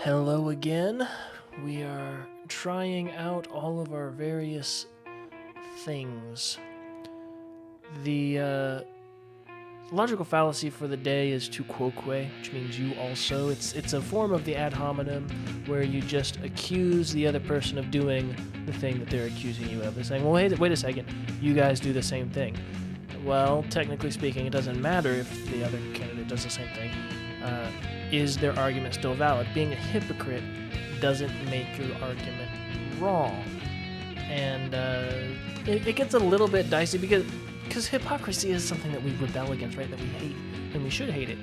Hello again. We are trying out all of our various things. The logical fallacy for the day is to quoque, which means you also. It's a form of the ad hominem where you just accuse the other person of doing the thing that they're accusing you of. They're saying, well, wait a second, you guys do the same thing. Well, technically speaking, it doesn't matter if the other candidate does the same thing. Is their argument still valid? Being a hypocrite doesn't make your argument wrong. And it gets a little bit dicey because hypocrisy is something that we rebel against, right? That we hate, and we should hate it,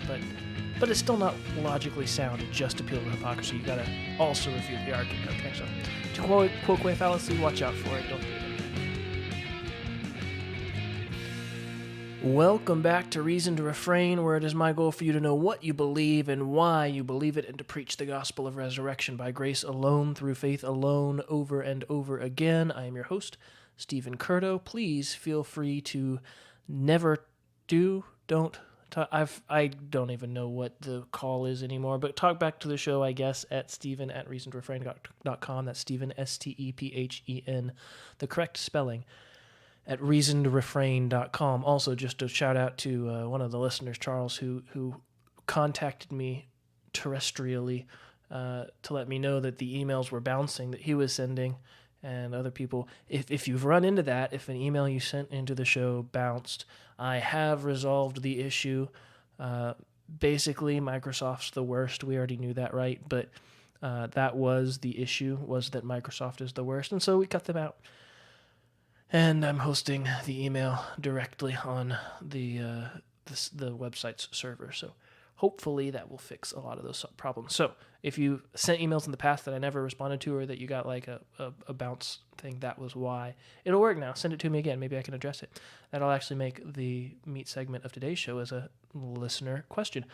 but it's still not logically sound to just appeal to hypocrisy. You gotta also refute the argument, okay? So, to quoque fallacy, watch out for it, don't do it. Welcome back to Reason to Refrain, where it is my goal for you to know what you believe and why you believe it, and to preach the gospel of resurrection by grace alone, through faith alone, over and over again. I am your host, Stephen Curto. Please feel free to I don't even know what the call is anymore, but talk back to the show, I guess, at Stephen@reasontorefrain.com. That's Stephen, Stephen, the correct spelling, at reasontorefrain.com. Also, just a shout out to one of the listeners, Charles, who contacted me terrestrially to let me know that the emails were bouncing that he was sending, and other people. If you've run into that, if an email you sent into the show bounced, I have resolved the issue. Basically, Microsoft's the worst. We already knew that, right? But that was the issue, was that Microsoft is the worst, and so we cut them out. And I'm hosting the email directly on the website's server, so hopefully that will fix a lot of those problems. So if you sent emails in the past that I never responded to, or that you got like a bounce thing, that was why. It'll work now. Send it to me again. Maybe I can address it. That'll actually make the meat segment of today's show as a listener question.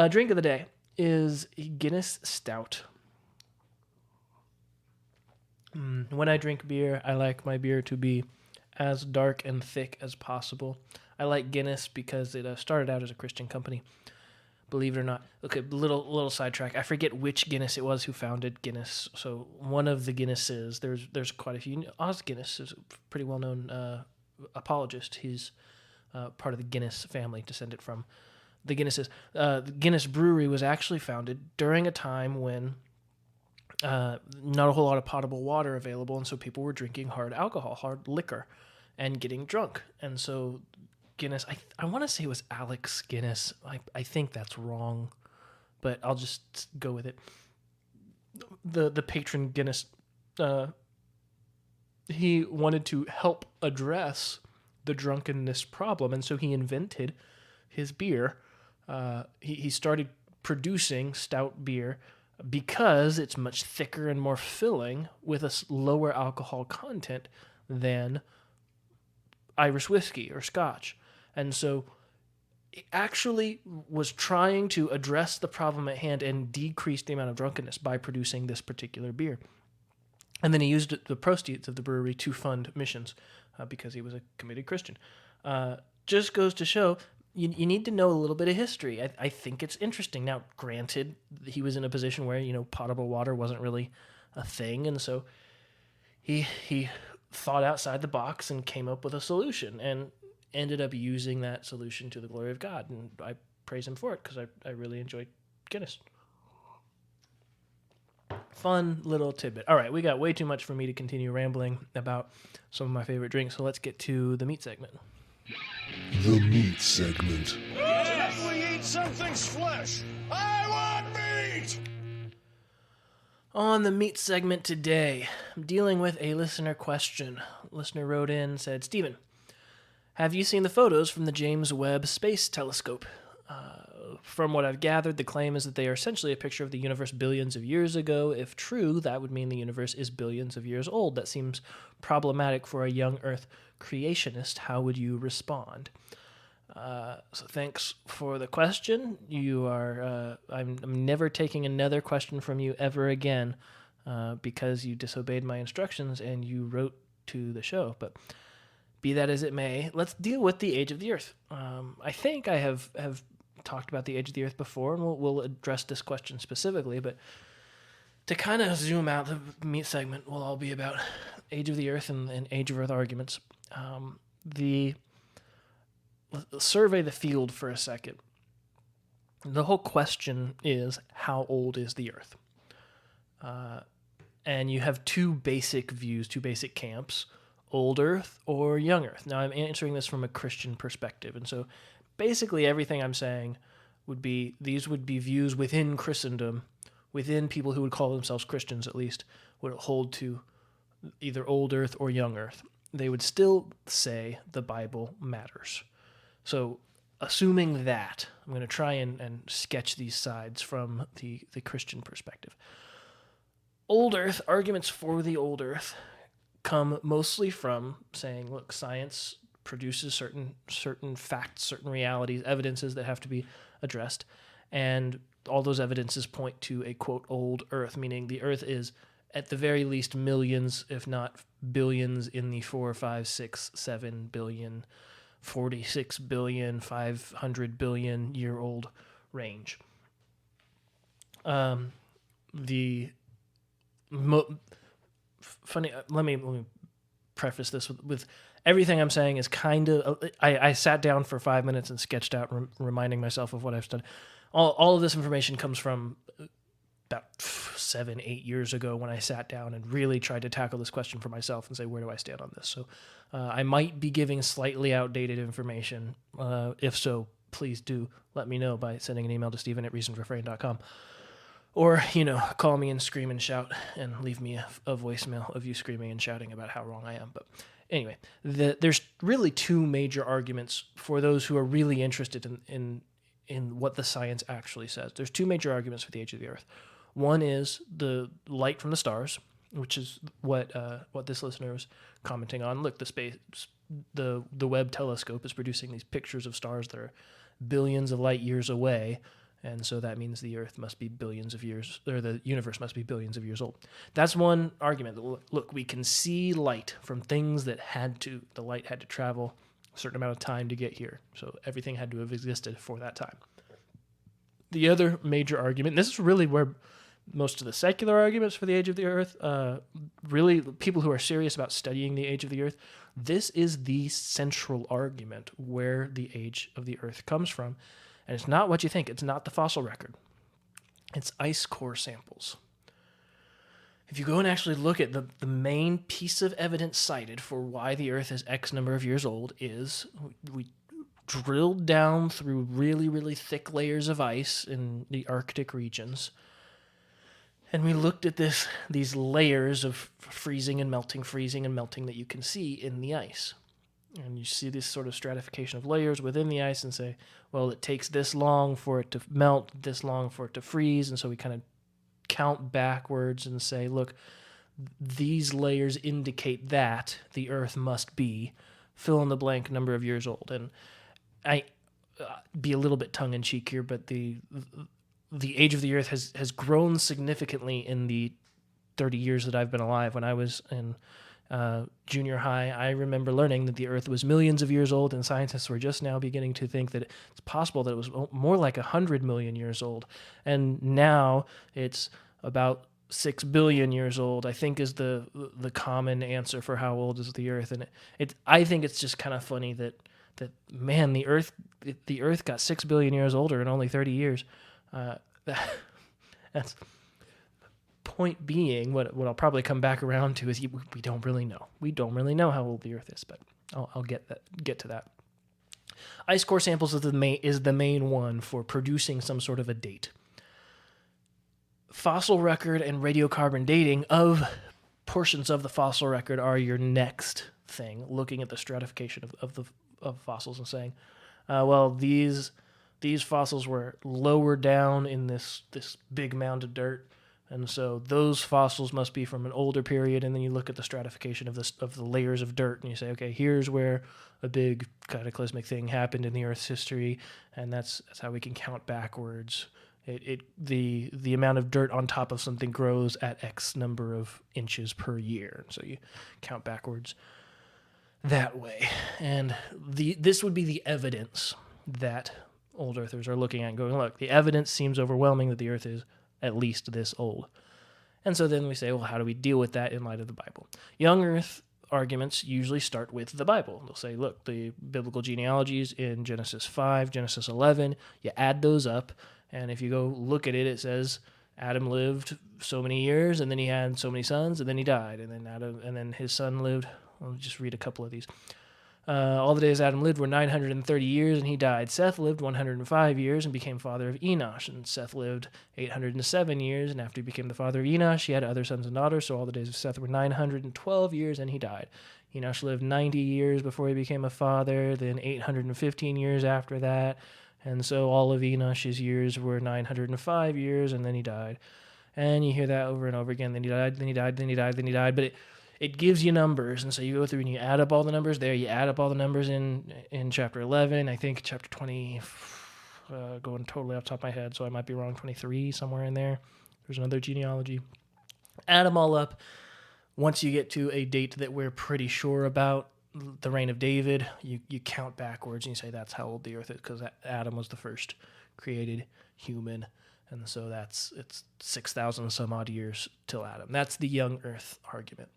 Drink of the day is Guinness Stout. When I drink beer, I like my beer to be as dark and thick as possible. I like Guinness because it started out as a Christian company, believe it or not. Okay, little sidetrack. I forget which Guinness it was who founded Guinness. So one of the Guinnesses, there's quite a few. Os Guinness is a pretty well-known apologist. He's part of the Guinness family, descended from the Guinnesses. The Guinness Brewery was actually founded during a time when not a whole lot of potable water available, and so people were drinking hard alcohol, hard liquor, and getting drunk. And so Guinness, I want to say it was Alex Guinness. I think that's wrong, but I'll just go with it. The patron Guinness, he wanted to help address the drunkenness problem, and so he invented his beer. He started producing stout beer because it's much thicker and more filling with a lower alcohol content than Irish whiskey or Scotch. And so it actually was trying to address the problem at hand and decrease the amount of drunkenness by producing this particular beer. And then he used the proceeds of the brewery to fund missions because he was a committed Christian. Just goes to show you need to know a little bit of history. I think it's interesting. Now, granted, he was in a position where, potable water wasn't really a thing, and so he thought outside the box and came up with a solution and ended up using that solution to the glory of God, and I praise him for it because I really enjoyed Guinness. Fun little tidbit. All right, we got way too much for me to continue rambling about some of my favorite drinks, so let's get to the meat segment. The meat segment. If we eat something's flesh, I want meat! On the meat segment today, I'm dealing with a listener question. Listener wrote in and said, Stephen, have you seen the photos from the James Webb Space Telescope? From what I've gathered, the claim is that they are essentially a picture of the universe billions of years ago. If true, that would mean the universe is billions of years old. That seems problematic for a young Earth creationist. How would you respond? So thanks for the question. You are. I'm never taking another question from you ever again because you disobeyed my instructions and you wrote to the show. But be that as it may, let's deal with the age of the Earth. I think I have talked about the age of the Earth before, and we'll address this question specifically, but to kind of zoom out, the meat segment will all be about age of the Earth and age of Earth arguments. Survey the field for a second. The whole question is, how old is the Earth? And you have two basic views, two basic camps, old Earth or young Earth. Now, I'm answering this from a Christian perspective, and so basically everything I'm saying these would be views within Christendom, within people who would call themselves Christians at least, would hold to either old Earth or young Earth. They would still say the Bible matters. So assuming that, I'm going to try and sketch these sides from the Christian perspective. Old Earth, arguments for the old Earth come mostly from saying, look, science produces certain facts, certain realities, evidences that have to be addressed, and all those evidences point to a, quote, old Earth, meaning the Earth is at the very least millions, if not billions, in the 4, 5, 6, 7 billion, 46 billion, 500 billion year old range. Funny. Let me preface this with everything I'm saying is kind of. I sat down for 5 minutes and sketched out, reminding myself of what I've done. All of this information comes from about 7-8 years ago when I sat down and really tried to tackle this question for myself and say, where do I stand on this? So I might be giving slightly outdated information. If so, please do let me know by sending an email to steven@reasonedrefrain.com. Or, call me and scream and shout and leave me a voicemail of you screaming and shouting about how wrong I am. But anyway, there's really two major arguments for those who are really interested in what the science actually says. There's two major arguments for the age of the Earth. One is the light from the stars, which is what this listener was commenting on. Look, the Webb telescope is producing these pictures of stars that are billions of light years away, and so that means the Earth must be billions of years, or the universe must be billions of years old. That's one argument. Look, we can see light from things that the light had to travel a certain amount of time to get here, so everything had to have existed for that time. The other major argument, this is really where most of the secular arguments for the age of the Earth, really people who are serious about studying the age of the Earth, this is the central argument where the age of the Earth comes from. And it's not what you think. It's not the fossil record. It's ice core samples. If you go and actually look at the main piece of evidence cited for why the Earth is X number of years old is we drilled down through really, really thick layers of ice in the Arctic regions. And we looked at these layers of freezing and melting that you can see in the ice. And you see this sort of stratification of layers within the ice and say, well, it takes this long for it to melt, this long for it to freeze. And so we kind of count backwards and say, look, these layers indicate that the Earth must be fill in the blank number of years old. And I be a little bit tongue-in-cheek here, but the age of the Earth has grown significantly in the 30 years that I've been alive. When I was in junior high, I remember learning that the Earth was millions of years old, and scientists were just now beginning to think that it's possible that it was more like 100 million years old. And now it's about 6 billion years old, I think, is the common answer for how old is the Earth. And I think it's just kind of funny that man, the Earth got 6 billion years older in only 30 years. That's point being, what I'll probably come back around to is we don't really know. We don't really know how old the Earth is, but I'll get to that. Ice core samples is the main one for producing some sort of a date. Fossil record and radiocarbon dating of portions of the fossil record are your next thing. Looking at the stratification of fossils and saying, well, these fossils were lower down in this big mound of dirt. And so those fossils must be from an older period, and then you look at the stratification of the layers of dirt, and you say, okay, here's where a big cataclysmic thing happened in the Earth's history, and that's how we can count backwards. The amount of dirt on top of something grows at X number of inches per year, so you count backwards that way. And this would be the evidence that old Earthers are looking at and going, look, the evidence seems overwhelming that the Earth is at least this old. And so then we say, well, how do we deal with that in light of the Bible? Young Earth arguments usually start with the Bible. They'll say, look, the biblical genealogies in Genesis 5, Genesis 11, you add those up, and if you go look at it, it says Adam lived so many years, and then he had so many sons, and then he died, and then his son lived. I'll just read a couple of these. All the days Adam lived were 930 years, and he died. Seth lived 105 years and became father of Enosh. And Seth lived 807 years, and after he became the father of Enosh, he had other sons and daughters. So all the days of Seth were 912 years, and he died. Enosh lived 90 years before he became a father, then 815 years after that. And so all of Enosh's years were 905 years, and then he died. And you hear that over and over again. Then he died, then he died, then he died, then he died. But it gives you numbers, and so you go through and you add up all the numbers there. You add up all the numbers in chapter 11. I think chapter 20, going totally off the top of my head, so I might be wrong, 23, somewhere in there. There's another genealogy. Add them all up. Once you get to a date that we're pretty sure about, the reign of David, you count backwards and you say that's how old the earth is, because Adam was the first created human, and so it's 6,000 some odd years till Adam. That's the young earth argument.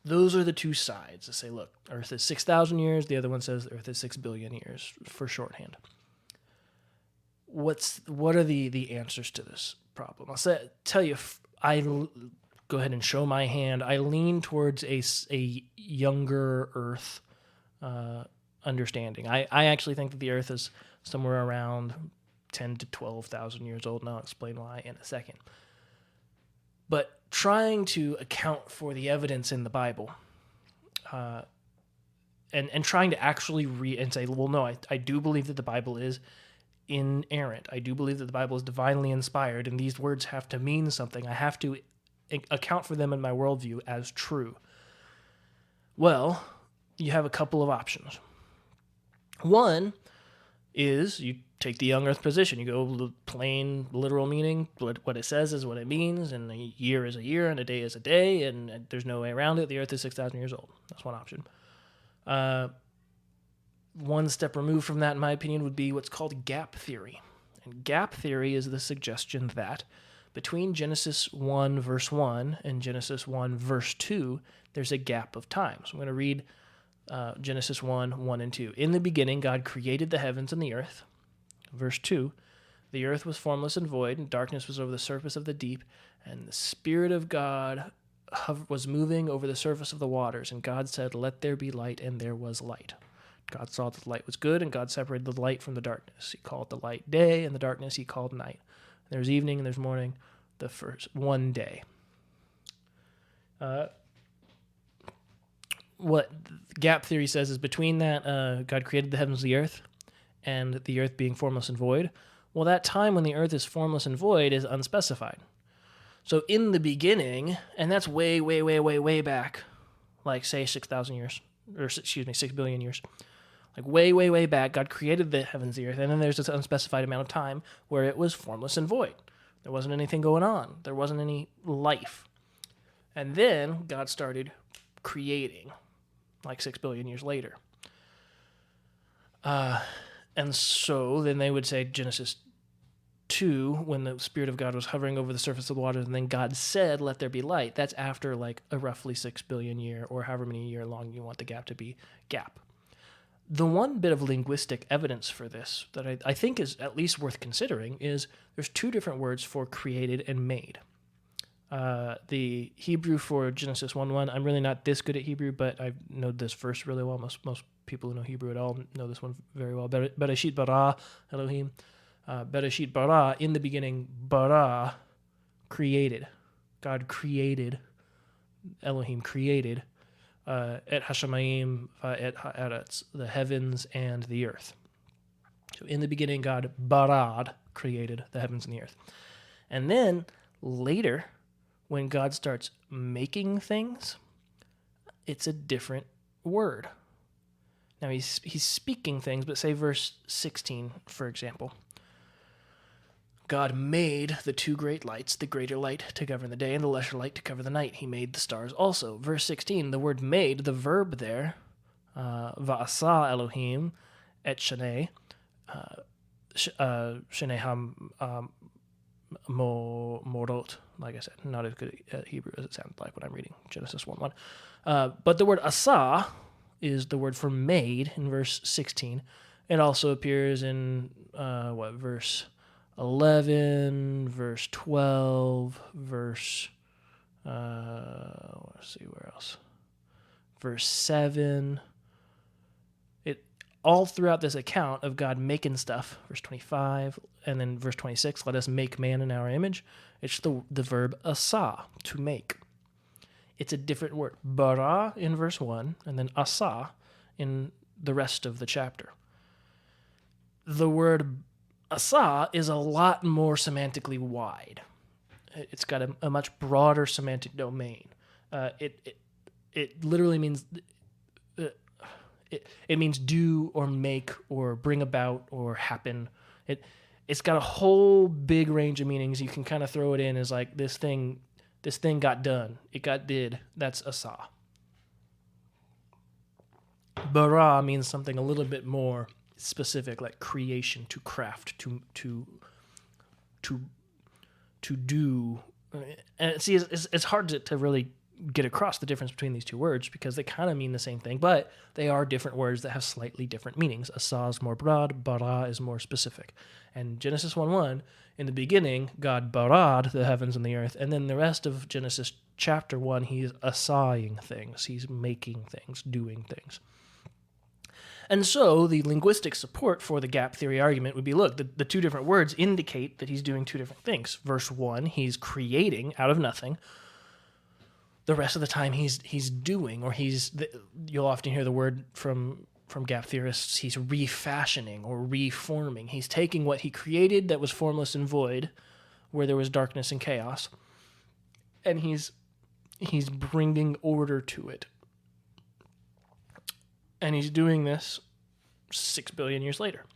Those are the two sides that say, look, Earth is 6,000 years. The other one says Earth is 6 billion years for shorthand. What are the answers to this problem? I'll tell you, go ahead and show my hand. I lean towards a younger Earth understanding. I actually think that the Earth is somewhere around 10 to 12,000 years old, and I'll explain why in a second. But trying to account for the evidence in the Bible, and trying to actually read and say, well, no, I do believe that the Bible is inerrant. I do believe that the Bible is divinely inspired, and these words have to mean something. I have to account for them in my worldview as true. Well, you have a couple of options. One is you take the young earth position. You go plain literal meaning. What it says is what it means, and a year is a year, and a day is a day, and there's no way around it. The earth is 6,000 years old. That's one option. One step removed from that, in my opinion, would be what's called gap theory. And gap theory is the suggestion that between Genesis 1, verse 1 and Genesis 1, verse 2, there's a gap of time. So I'm going to read Genesis 1, 1 and 2. In the beginning, God created the heavens and the earth. Verse 2, the earth was formless and void, and darkness was over the surface of the deep, and the Spirit of God was moving over the surface of the waters. And God said, let there be light, and there was light. God saw that the light was good, and God separated the light from the darkness. He called the light day, and the darkness he called night. There's evening and there's morning, the first one day. What gap theory says is between that, God created the heavens and the earth being formless and void. Well, that time when the earth is formless and void is unspecified. So in the beginning, and that's way, way, way, way, way back, like say 6,000 years, or 6 billion years. Like way, way, way back, God created the heavens and the earth, and then there's this unspecified amount of time where it was formless and void. There wasn't anything going on. There wasn't any life. And then God started creating, like 6 billion years later. And so then they would say Genesis 2, when the Spirit of God was hovering over the surface of the waters, and then God said, let there be light. That's after like a roughly 6 billion year, or however many year long you want the gap to be, gap. The one bit of linguistic evidence for this that I think is at least worth considering is there's two different words for created and made. The Hebrew for Genesis 1:1, I'm really not this good at Hebrew, but I know this verse really well. Most people who know Hebrew at all know this one very well. Bereshit bara Elohim. Bereshit bara, in the beginning, bara, created. God created, Elohim created, et hashamayim et haaretz, the heavens and the earth. So in the beginning, God barad, created the heavens and the earth. And then later, when God starts making things, it's a different word. Now he's speaking things, but say verse 16, for example. God made the two great lights, the greater light to govern the day and the lesser light to cover the night. He made the stars also. Verse 16, the word made, the verb there, va'asa Elohim et shenei, shenei morot. Like I said, not as good at Hebrew as it sounds like when I'm reading Genesis 1:1. But the word asa is the word for made in verse 16. It also appears in verse 11, verse 12, verse let's see where else. Verse 7. It all throughout this account of God making stuff, verse 25, and then verse 26, let us make man in our image. It's the verb asa, to make. It's a different word. Bara in verse 1, and then asa in the rest of the chapter. The word asa is a lot more semantically wide. It's got a much broader semantic domain. It literally means it means do or make or bring about or happen. It's got a whole big range of meanings. You can kind of throw it in as like this thing got done. It got did. That's asa. Bara means something a little bit more specific, like creation, to craft, to do. And see, it's hard to really get across the difference between these two words because they kind of mean the same thing, but they are different words that have slightly different meanings. Asa is more broad, bara is more specific. And Genesis 1:1, in the beginning, God barad the heavens and the earth, and then the rest of Genesis chapter 1, he's asaing things, he's making things, doing things. And so the linguistic support for the gap theory argument would be, look, the two different words indicate that he's doing two different things. Verse 1, he's creating out of nothing. The rest of the time he's doing, or you'll often hear the word from gap theorists, he's refashioning or reforming. He's taking what he created that was formless and void, where there was darkness and chaos, and he's bringing order to it. And he's doing this 6 billion years later.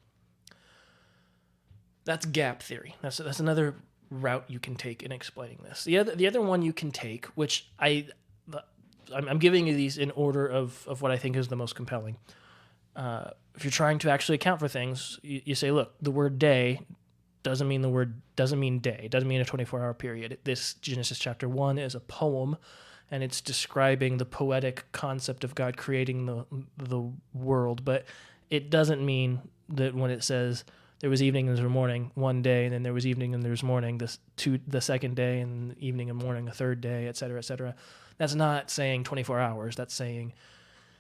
That's gap theory. That's another route you can take in explaining this. The other one you can take, which I'm giving you these in order of what I think is the most compelling. If you're trying to actually account for things, you say, look, the word day doesn't mean day. It doesn't mean a 24-hour period. This Genesis chapter 1 is a poem, and it's describing the poetic concept of God creating the world, but it doesn't mean that when it says there was evening and there was morning one day, and then there was evening and there was morning the second day, and evening and morning the third day, et cetera, et cetera. That's not saying 24 hours. That's saying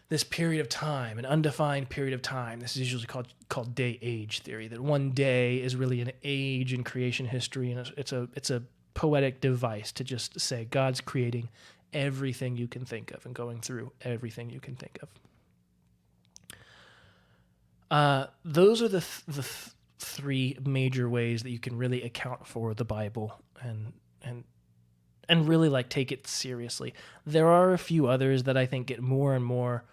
this period of time, an undefined period of time. This is usually called day-age theory, that one day is really an age in creation history, and it's a poetic device to just say God's creating everything you can think of and going through everything you can think of. Those are the three major ways that you can really account for the Bible and really like take it seriously. There are a few others that I think get more and more.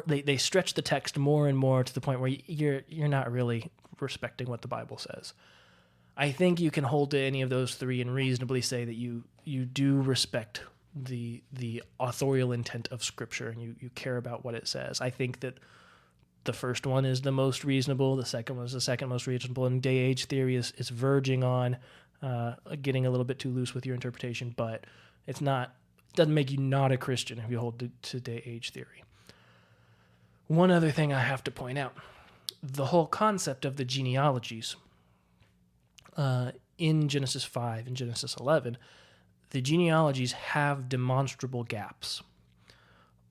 They stretch the text more and more to the point where you're not really respecting what the Bible says. I think you can hold to any of those three and reasonably say that you do respect the authorial intent of Scripture and you care about what it says. I think that the first one is the most reasonable, the second one is the second most reasonable, and day-age theory is verging on getting a little bit too loose with your interpretation, but it doesn't make you not a Christian if you hold to day-age theory. One other thing I have to point out, the whole concept of the genealogies in Genesis 5 and Genesis 11, the genealogies have demonstrable gaps.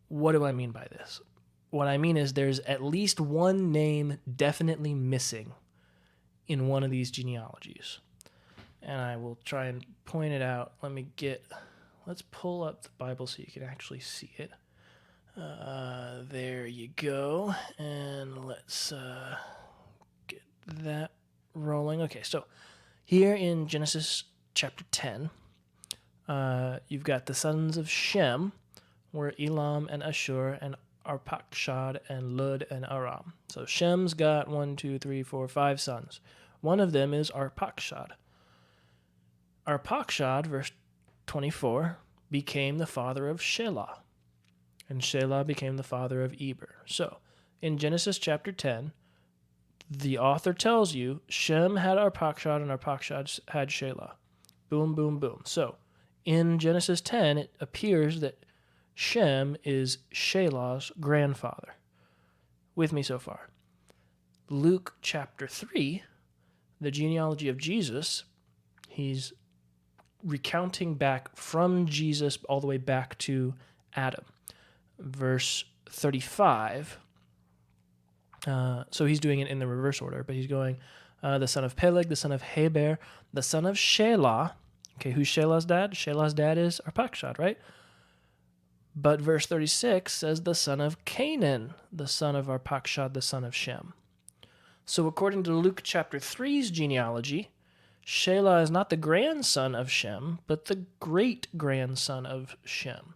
What do I mean by this? What I mean is there's at least one name definitely missing in one of these genealogies. And I will try and point it out. Let's pull up the Bible so you can actually see it. There you go. And let's get that rolling. Okay, so here in Genesis chapter 10, you've got the sons of Shem, were Elam and Ashur and Arpachshad and Lud and Aram. So Shem's got 5 sons. One of them is Arpachshad. Arpachshad, verse 24, became the father of Shelah, and Shelah became the father of Eber. So, in Genesis chapter 10, the author tells you Shem had Arpachshad and Arpachshad had Shelah. Boom, boom, boom. So in Genesis 10, it appears that Shem is Shelah's grandfather. With me so far. Luke chapter 3, the genealogy of Jesus, he's recounting back from Jesus all the way back to Adam. Verse 35. So he's doing it in the reverse order, but he's going the son of Peleg, the son of Heber, the son of Shelah. Okay, who's Shelah's dad? Shelah's dad is Arpachshad, right? But verse 36 says the son of Canaan, the son of Arpachshad, the son of Shem. So according to Luke chapter 3's genealogy, Shelah is not the grandson of Shem, but the great-grandson of Shem.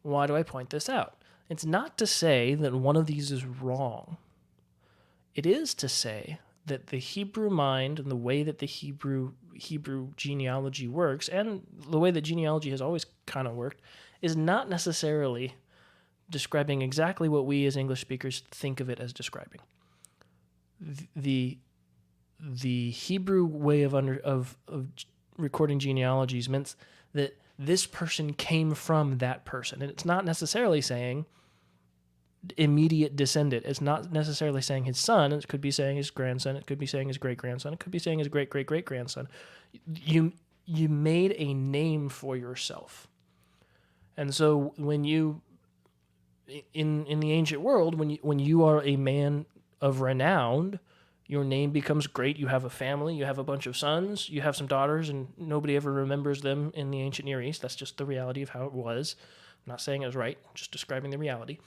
Why do I point this out? It's not to say that one of these is wrong. It is to say that the Hebrew mind and the way that the Hebrew genealogy works, and the way that genealogy has always kind of worked, is not necessarily describing exactly what we as English speakers think of it as describing. The Hebrew way of recording genealogies meant that this person came from that person. And it's not necessarily saying immediate descendant. It's not necessarily saying his son. It could be saying his grandson. It could be saying his great-grandson. It could be saying his great-great-great-grandson. You made a name for yourself. And so when you, in the ancient world, when you are a man of renown, your name becomes great. You have a family, you have a bunch of sons, you have some daughters, and nobody ever remembers them in the ancient Near East. That's just the reality of how it was. I'm not saying it was right, just describing the reality.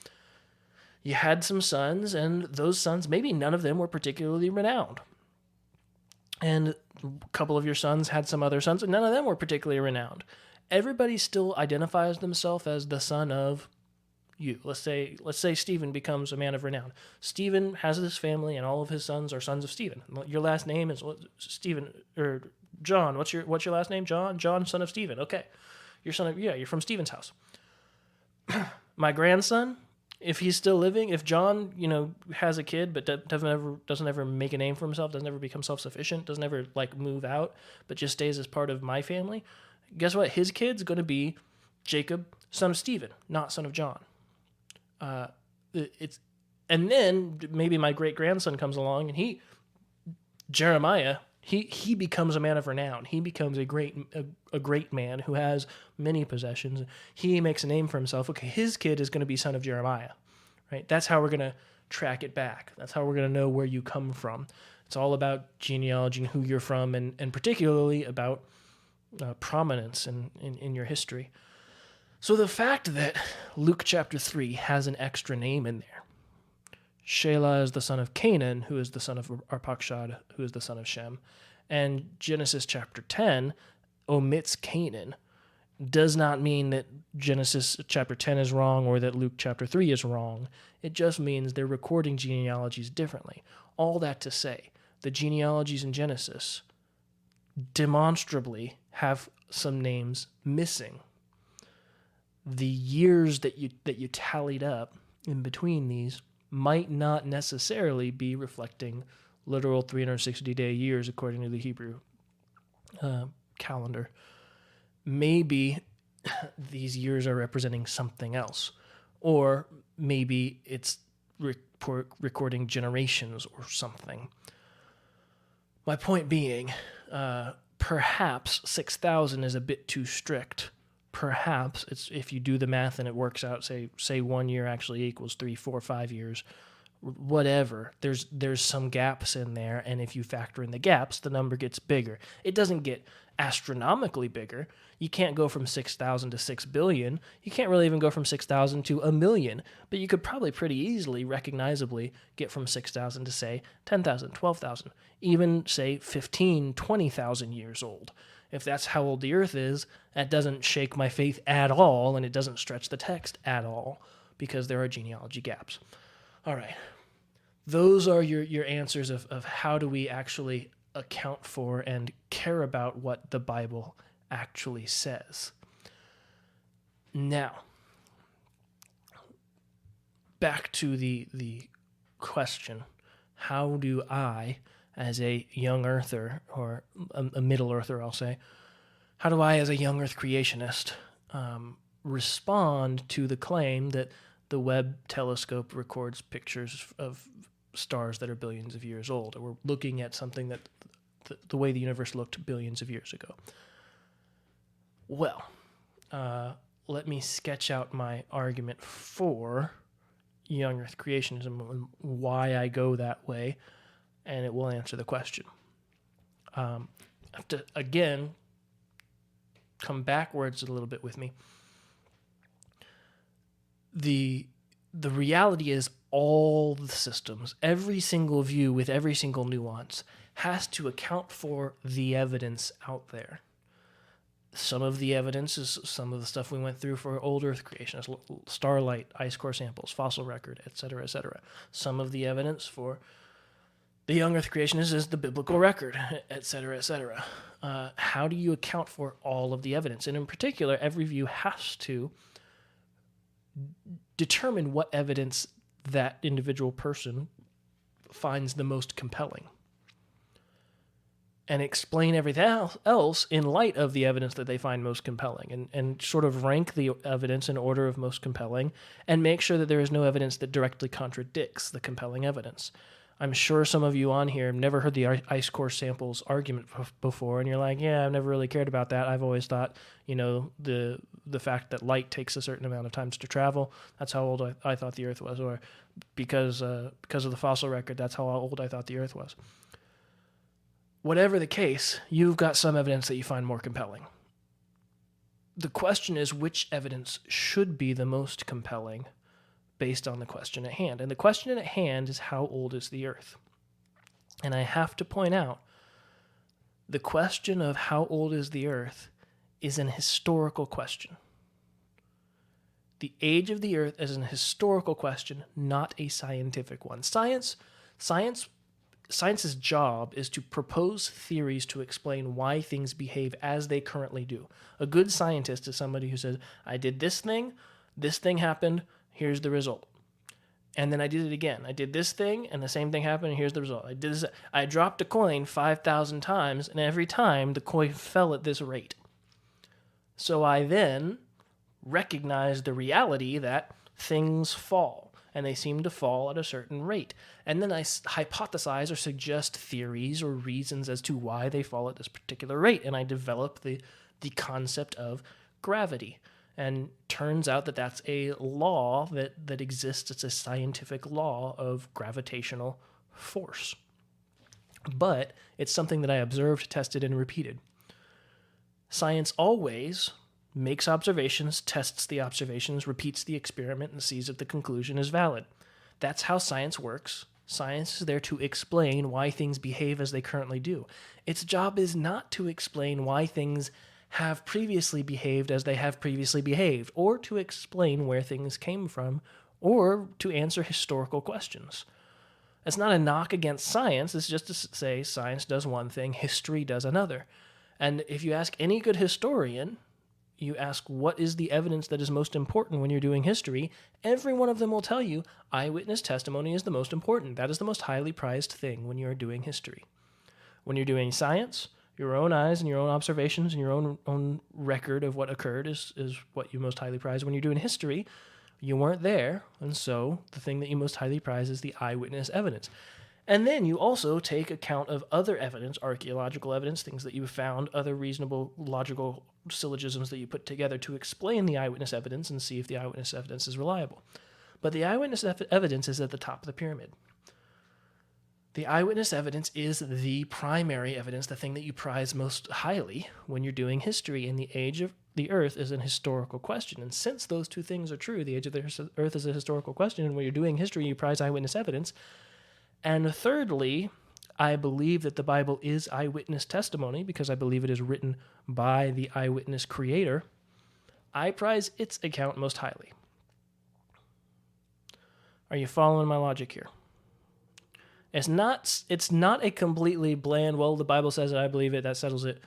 You had some sons, and those sons, maybe none of them were particularly renowned. And a couple of your sons had some other sons, and none of them were particularly renowned. Everybody still identifies themselves as the son of you. Let's say Stephen becomes a man of renown. Stephen has this family, and all of his sons are sons of Stephen. Your last name is Stephen or John. What's your last name? John. John, son of Stephen. Okay, you're from Stephen's house. My grandson, if he's still living, if John, has a kid but doesn't ever make a name for himself, doesn't ever become self-sufficient, doesn't ever move out, but just stays as part of my family, guess what? His kid's going to be Jacob, son of Stephen, not son of John. And then maybe my great-grandson comes along and Jeremiah, he becomes a man of renown. He becomes a great man who has many possessions. He makes a name for himself. Okay, his kid is going to be son of Jeremiah, right? That's how we're going to track it back. That's how we're going to know where you come from. It's all about genealogy and who you're from, and particularly about prominence in your history. So the fact that Luke chapter 3 has an extra name in there, Shelah is the son of Canaan, who is the son of Arpachshad, who is the son of Shem, and Genesis chapter 10 omits Canaan, does not mean that Genesis chapter 10 is wrong or that Luke chapter 3 is wrong. It just means they're recording genealogies differently. All that to say, the genealogies in Genesis demonstrably have some names missing. The years that you tallied up in between these might not necessarily be reflecting literal 360-day years according to the Hebrew calendar. Maybe these years are representing something else, or maybe it's recording generations or something. My point being, perhaps 6,000 is a bit too strict. Perhaps it's, if you do the math and it works out, say 1 year actually equals 3, 4, 5 years, whatever. There's some gaps in there, and if you factor in the gaps, the number gets bigger. It doesn't get astronomically bigger. You can't go from 6,000 to 6 billion. You can't really even go from 6,000 to 1 million, but you could probably pretty easily, recognizably, get from 6,000 to, say, 10,000, 12,000, even, say, 15, 20,000 years old. If that's how old the Earth is, that doesn't shake my faith at all, and it doesn't stretch the text at all, because there are genealogy gaps. All right. Those are your answers of how do we actually account for and care about what the Bible actually says. Now, back to the question. how do I, as a young earther, or a middle earther, I'll say, how do I, as a young earth creationist, respond to the claim that the Webb telescope records pictures of stars that are billions of years old, or we're looking at something that the way the universe looked billions of years ago? Well, let me sketch out my argument for young earth creationism and why I go that way, and it will answer the question. I have to, again, come backwards a little bit with me. The reality is all the systems, every single view with every single nuance, has to account for the evidence out there. Some of the evidence is some of the stuff we went through for old Earth creationists, starlight, ice core samples, fossil record, etc., etc. Some of the evidence for the young Earth creationists is the biblical record, etc., etc. How do you account for all of the evidence? And in particular, every view has to determine what evidence that individual person finds the most compelling, and explain everything else in light of the evidence that they find most compelling, and sort of rank the evidence in order of most compelling, and make sure that there is no evidence that directly contradicts the compelling evidence. I'm sure some of you on here have never heard the ice core samples argument before, and you're like, yeah, I've never really cared about that. I've always thought, the fact that light takes a certain amount of time to travel, that's how old I thought the Earth was, or because of the fossil record, that's how old I thought the Earth was. Whatever the case, you've got some evidence that you find more compelling. The question is, which evidence should be the most compelling based on the question at hand? And the question at hand is, how old is the Earth? And I have to point out, the question of how old is the Earth is an historical question. The age of the Earth is an historical question, not a scientific one. Science's job is to propose theories to explain why things behave as they currently do. A good scientist is somebody who says, I did this thing happened, here's the result. And then I did it again. I did this thing, and the same thing happened, and here's the result. I dropped a coin 5,000 times, and every time the coin fell at this rate. So I then recognized the reality that things fall, and they seem to fall at a certain rate. And then I hypothesize or suggest theories or reasons as to why they fall at this particular rate, and I develop the concept of gravity. And turns out that that's a law that exists. It's a scientific law of gravitational force. But it's something that I observed, tested, and repeated. Science always makes observations, tests the observations, repeats the experiment, and sees if the conclusion is valid. That's how science works. Science is there to explain why things behave as they currently do. Its job is not to explain why things have previously behaved as they have previously behaved, or to explain where things came from, or to answer historical questions. It's not a knock against science. It's just to say science does one thing, history does another. And if you ask any good historian, you ask what is the evidence that is most important when you're doing history, every one of them will tell you eyewitness testimony is the most important. That is the most highly prized thing when you're doing history. When you're doing science, your own eyes and your own observations and your own record of what occurred is what you most highly prize. When you're doing history, you weren't there, and so the thing that you most highly prize is the eyewitness evidence. And then you also take account of other evidence, archaeological evidence, things that you found, other reasonable logical syllogisms that you put together to explain the eyewitness evidence and see if the eyewitness evidence is reliable. But the eyewitness evidence is at the top of the pyramid. The eyewitness evidence is the primary evidence, the thing that you prize most highly when you're doing history, and the age of the Earth is an historical question. And since those two things are true, the age of the Earth is a historical question, and when you're doing history, you prize eyewitness evidence. And thirdly, I believe that the Bible is eyewitness testimony because I believe it is written by the eyewitness creator. I prize its account most highly. Are you following my logic here? It's not a completely bland, well, the Bible says it, I believe it, that settles it.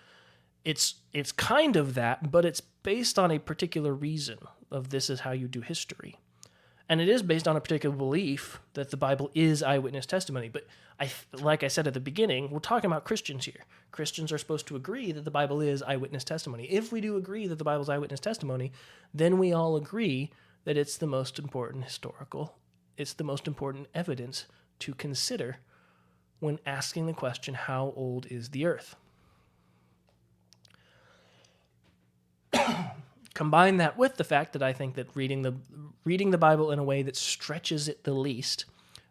It's kind of that, but it's based on a particular reason of this is how you do history. And it is based on a particular belief that the Bible is eyewitness testimony. But like I said at the beginning, we're talking about Christians here. Christians are supposed to agree that the Bible is eyewitness testimony. If we do agree that the Bible is eyewitness testimony, then we all agree that it's the most important it's the most important evidence to consider when asking the question, how old is the earth? Combine that with the fact that I think that reading the Bible in a way that stretches it the least,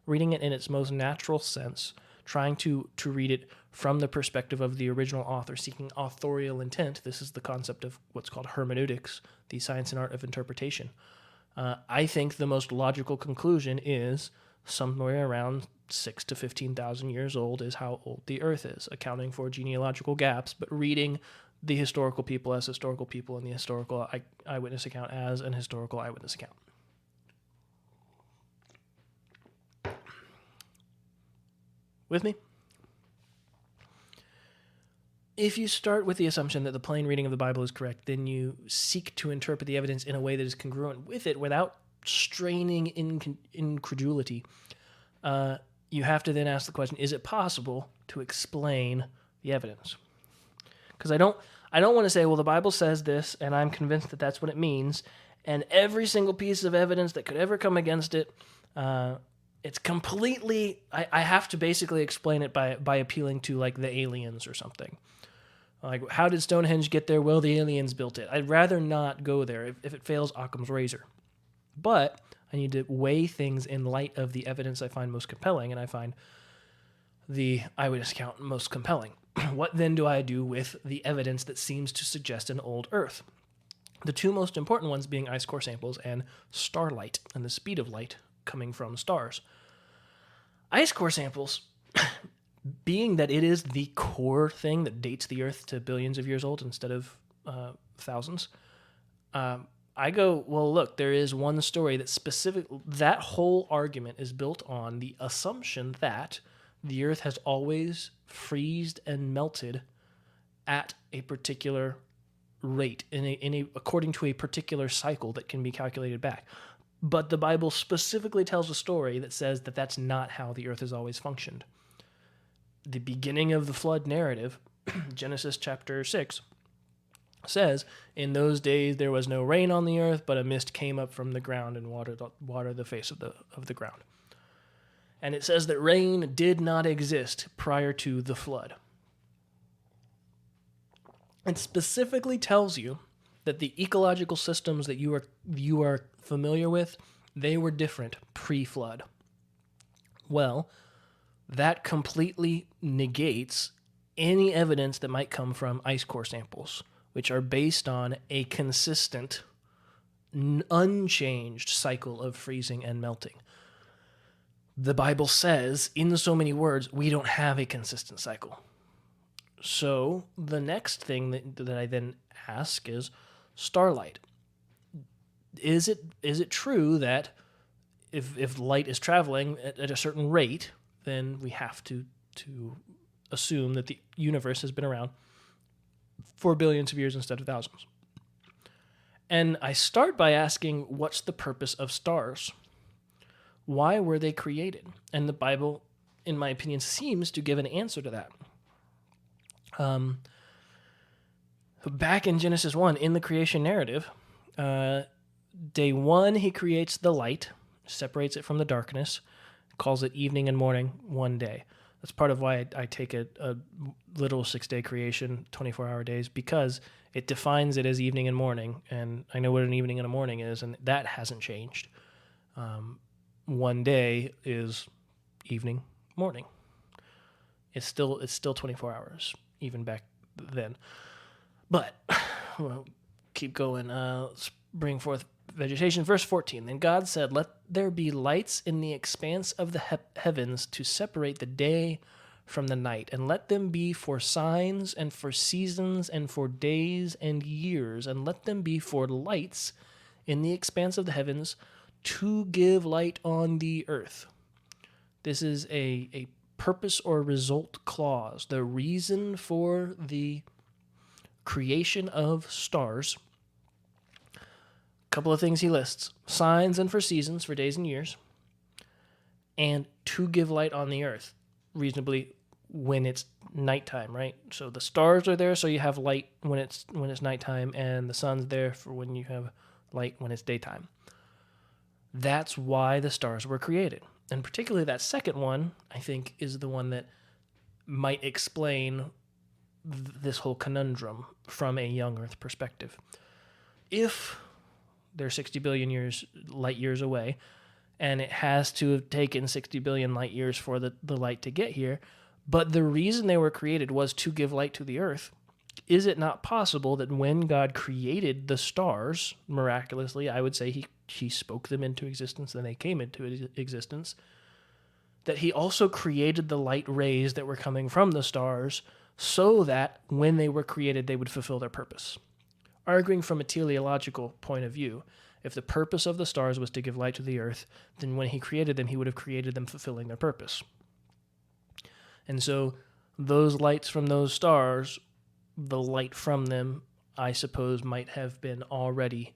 reading it in its most natural sense, trying to read it from the perspective of the original author, seeking authorial intent. This is the concept of what's called hermeneutics, the science and art of interpretation. I think the most logical conclusion is somewhere around 6,000 to 15,000 years old is how old the earth is, accounting for genealogical gaps, but reading the historical people as historical people and the historical eyewitness account as an historical eyewitness account. With me? If you start with the assumption that the plain reading of the Bible is correct, then you seek to interpret the evidence in a way that is congruent with it without straining incredulity. You have to then ask the question, is it possible to explain the evidence? Because I don't want to say, well, the Bible says this, and I'm convinced that that's what it means, and every single piece of evidence that could ever come against it, it's completely... I have to basically explain it by appealing to, like, the aliens or something. Like, how did Stonehenge get there? Well, the aliens built it. I'd rather not go there. If it fails, Occam's razor. But I need to weigh things in light of the evidence I find most compelling, and I find the eyewitness account most compelling. What then do I do with the evidence that seems to suggest an old Earth? The two most important ones being ice core samples and starlight, and the speed of light coming from stars. Ice core samples, being that it is the core thing that dates the Earth to billions of years old instead of thousands, I go, well, look, there is one story that whole argument is built on the assumption that the Earth has always freezed and melted at a particular rate, according to a particular cycle that can be calculated back. But the Bible specifically tells a story that says that that's not how the Earth has always functioned. The beginning of the flood narrative, Genesis chapter 6, says, in those days there was no rain on the earth, but a mist came up from the ground and watered the face of the ground. And it says that rain did not exist prior to the flood. It specifically tells you that the ecological systems that you are familiar with, they were different pre-flood. Well, that completely negates any evidence that might come from ice core samples, which are based on a consistent, unchanged cycle of freezing and melting. The Bible says, in so many words, we don't have a consistent cycle. So the next thing that I then ask is starlight. Is it true that if light is traveling at a certain rate, then we have to assume that the universe has been around for billions of years instead of thousands? And I start by asking, what's the purpose of stars? Why were they created? And the Bible, in my opinion, seems to give an answer to that. Back in Genesis 1, in the creation narrative, day 1, he creates the light, separates it from the darkness, calls it evening and morning, one day. That's part of why I take a literal 6-day creation, 24-hour days, because it defines it as evening and morning, and I know what an evening and a morning is, and that hasn't changed. One day is evening, morning. It's still 24 hours, even back then. But we'll keep going. Let's bring forth vegetation. Verse 14, then God said, let there be lights in the expanse of the heavens to separate the day from the night, and let them be for signs and for seasons and for days and years, and let them be for lights in the expanse of the heavens to give light on the earth. This is a purpose or result clause. The reason for the creation of stars couple of things he lists: signs and for seasons, for days and years, and to give light on the earth, reasonably when it's nighttime, right? So the stars are there, so you have light when it's nighttime, and the sun's there for when you have light when it's daytime. That's why the stars were created. And particularly that second one, I think, is the one that might explain this whole conundrum from a young Earth perspective. If they're 60 billion light years away, and it has to have taken 60 billion light years for the light to get here, but the reason they were created was to give light to the earth, is it not possible that when God created the stars, miraculously, I would say he spoke them into existence and they came into existence, that he also created the light rays that were coming from the stars so that when they were created, they would fulfill their purpose? Arguing from a teleological point of view, if the purpose of the stars was to give light to the earth, then when he created them, he would have created them fulfilling their purpose. And so those lights from those stars, the light from them, I suppose, might have been already,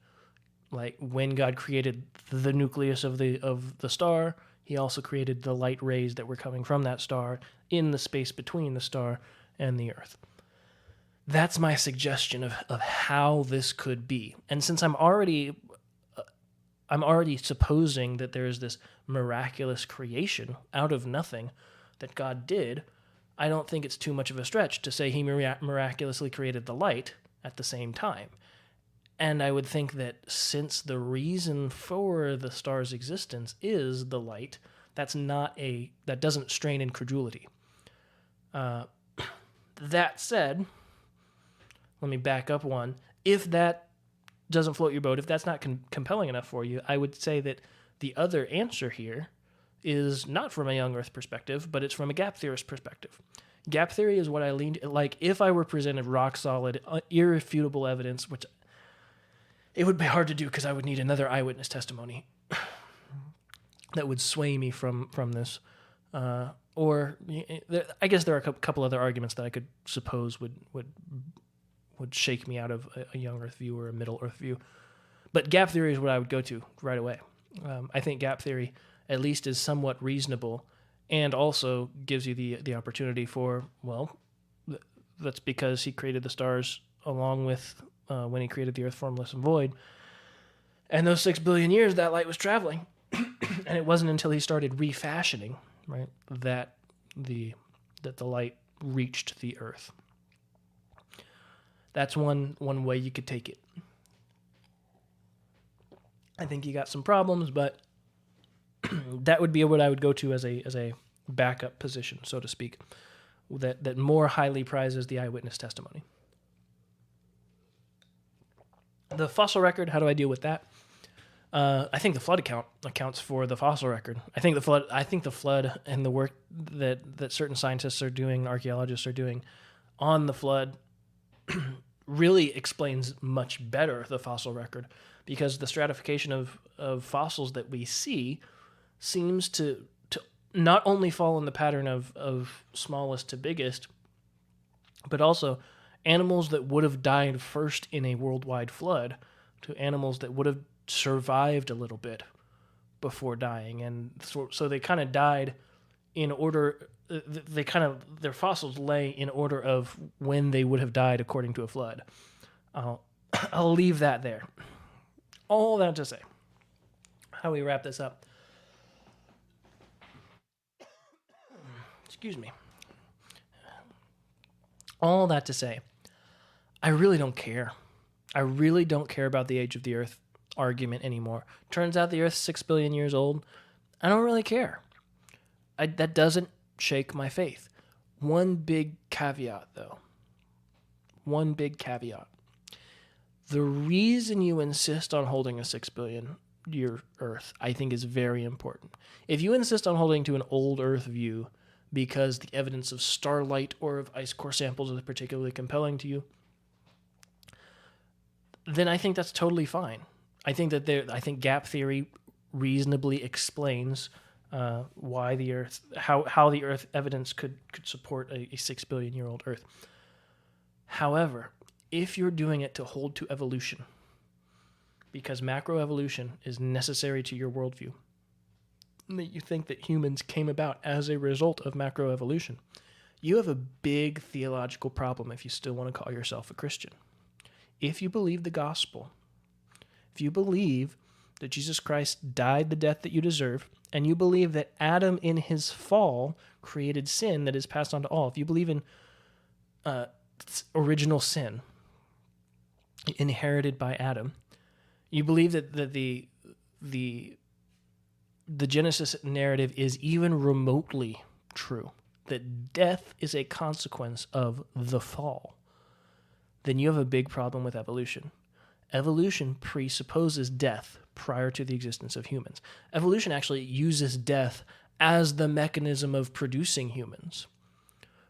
like when God created the nucleus of the star, he also created the light rays that were coming from that star in the space between the star and the earth. That's my suggestion of how this could be. And since I'm already supposing that there is this miraculous creation out of nothing that God did, I don't think it's too much of a stretch to say he miraculously created the light at the same time. And I would think that since the reason for the star's existence is the light, that doesn't strain incredulity. That said, let me back up one. If that doesn't float your boat, if that's not compelling enough for you, I would say that the other answer here is not from a young Earth perspective, but it's from a gap theorist perspective. Gap theory is what I leaned, like if I were presented rock solid, irrefutable evidence, which it would be hard to do because I would need another eyewitness testimony that would sway me from this. Or I guess there are a couple other arguments that I could suppose would shake me out of a young Earth view or a middle Earth view. But gap theory is what I would go to right away. I think gap theory at least is somewhat reasonable and also gives you the opportunity for, well, that's because he created the stars along with when he created the earth formless and void. And those 6 billion years, that light was traveling. And it wasn't until he started refashioning, right, that the light reached the earth. That's one way you could take it. I think you got some problems, but that would be what I would go to as a backup position, so to speak, that more highly prizes the eyewitness testimony. The fossil record, how do I deal with that? I think the flood account accounts for the fossil record. I think the flood and the work that certain scientists are doing, archaeologists are doing on the flood really explains much better the fossil record, because the stratification of fossils that we see seems to not only fall in the pattern of smallest to biggest, but also animals that would have died first in a worldwide flood to animals that would have survived a little bit before dying. And so they kind of died in order, their fossils lay in order of when they would have died according to a flood. I'll leave that there. All that to say, how we wrap this up. Excuse me. All that to say, I really don't care. I really don't care about the age of the Earth argument anymore. Turns out the Earth's 6 billion years old. I don't really care. That doesn't shake my faith. One big caveat, though. One big caveat. The reason you insist on holding a 6 billion year Earth, I think, is very important. If you insist on holding to an old Earth view because the evidence of starlight or of ice core samples is particularly compelling to you, then I think that's totally fine. I think gap theory reasonably explains why the Earth, how the Earth evidence could support a 6 billion year old Earth. However, if you're doing it to hold to evolution, because macroevolution is necessary to your worldview, and that you think that humans came about as a result of macroevolution, you have a big theological problem if you still want to call yourself a Christian. If you believe the gospel, if you believe that Jesus Christ died the death that you deserve, and you believe that Adam in his fall created sin that is passed on to all, if you believe in original sin inherited by Adam, you believe that the Genesis narrative is even remotely true, that death is a consequence of the fall, then you have a big problem with evolution. Evolution presupposes death prior to the existence of humans. Evolution actually uses death as the mechanism of producing humans,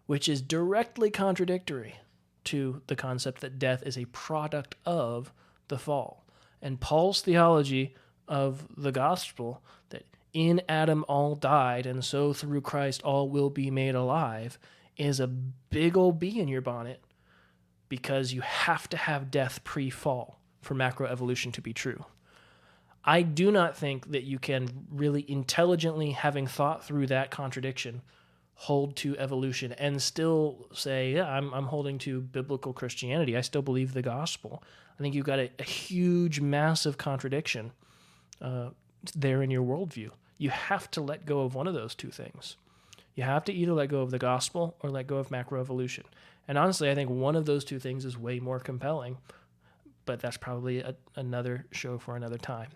which is directly contradictory to the concept that death is a product of the fall. And Paul's theology of the gospel, that in Adam all died, and so through Christ all will be made alive, is a big old bee in your bonnet, because you have to have death pre-fall for macroevolution to be true. I do not think that you can really intelligently, having thought through that contradiction, hold to evolution and still say, yeah, I'm holding to biblical Christianity. I still believe the gospel. I think you've got a huge, massive contradiction there in your worldview. You have to let go of one of those two things. You have to either let go of the gospel or let go of macroevolution. And honestly, I think one of those two things is way more compelling, but that's probably another show for another time.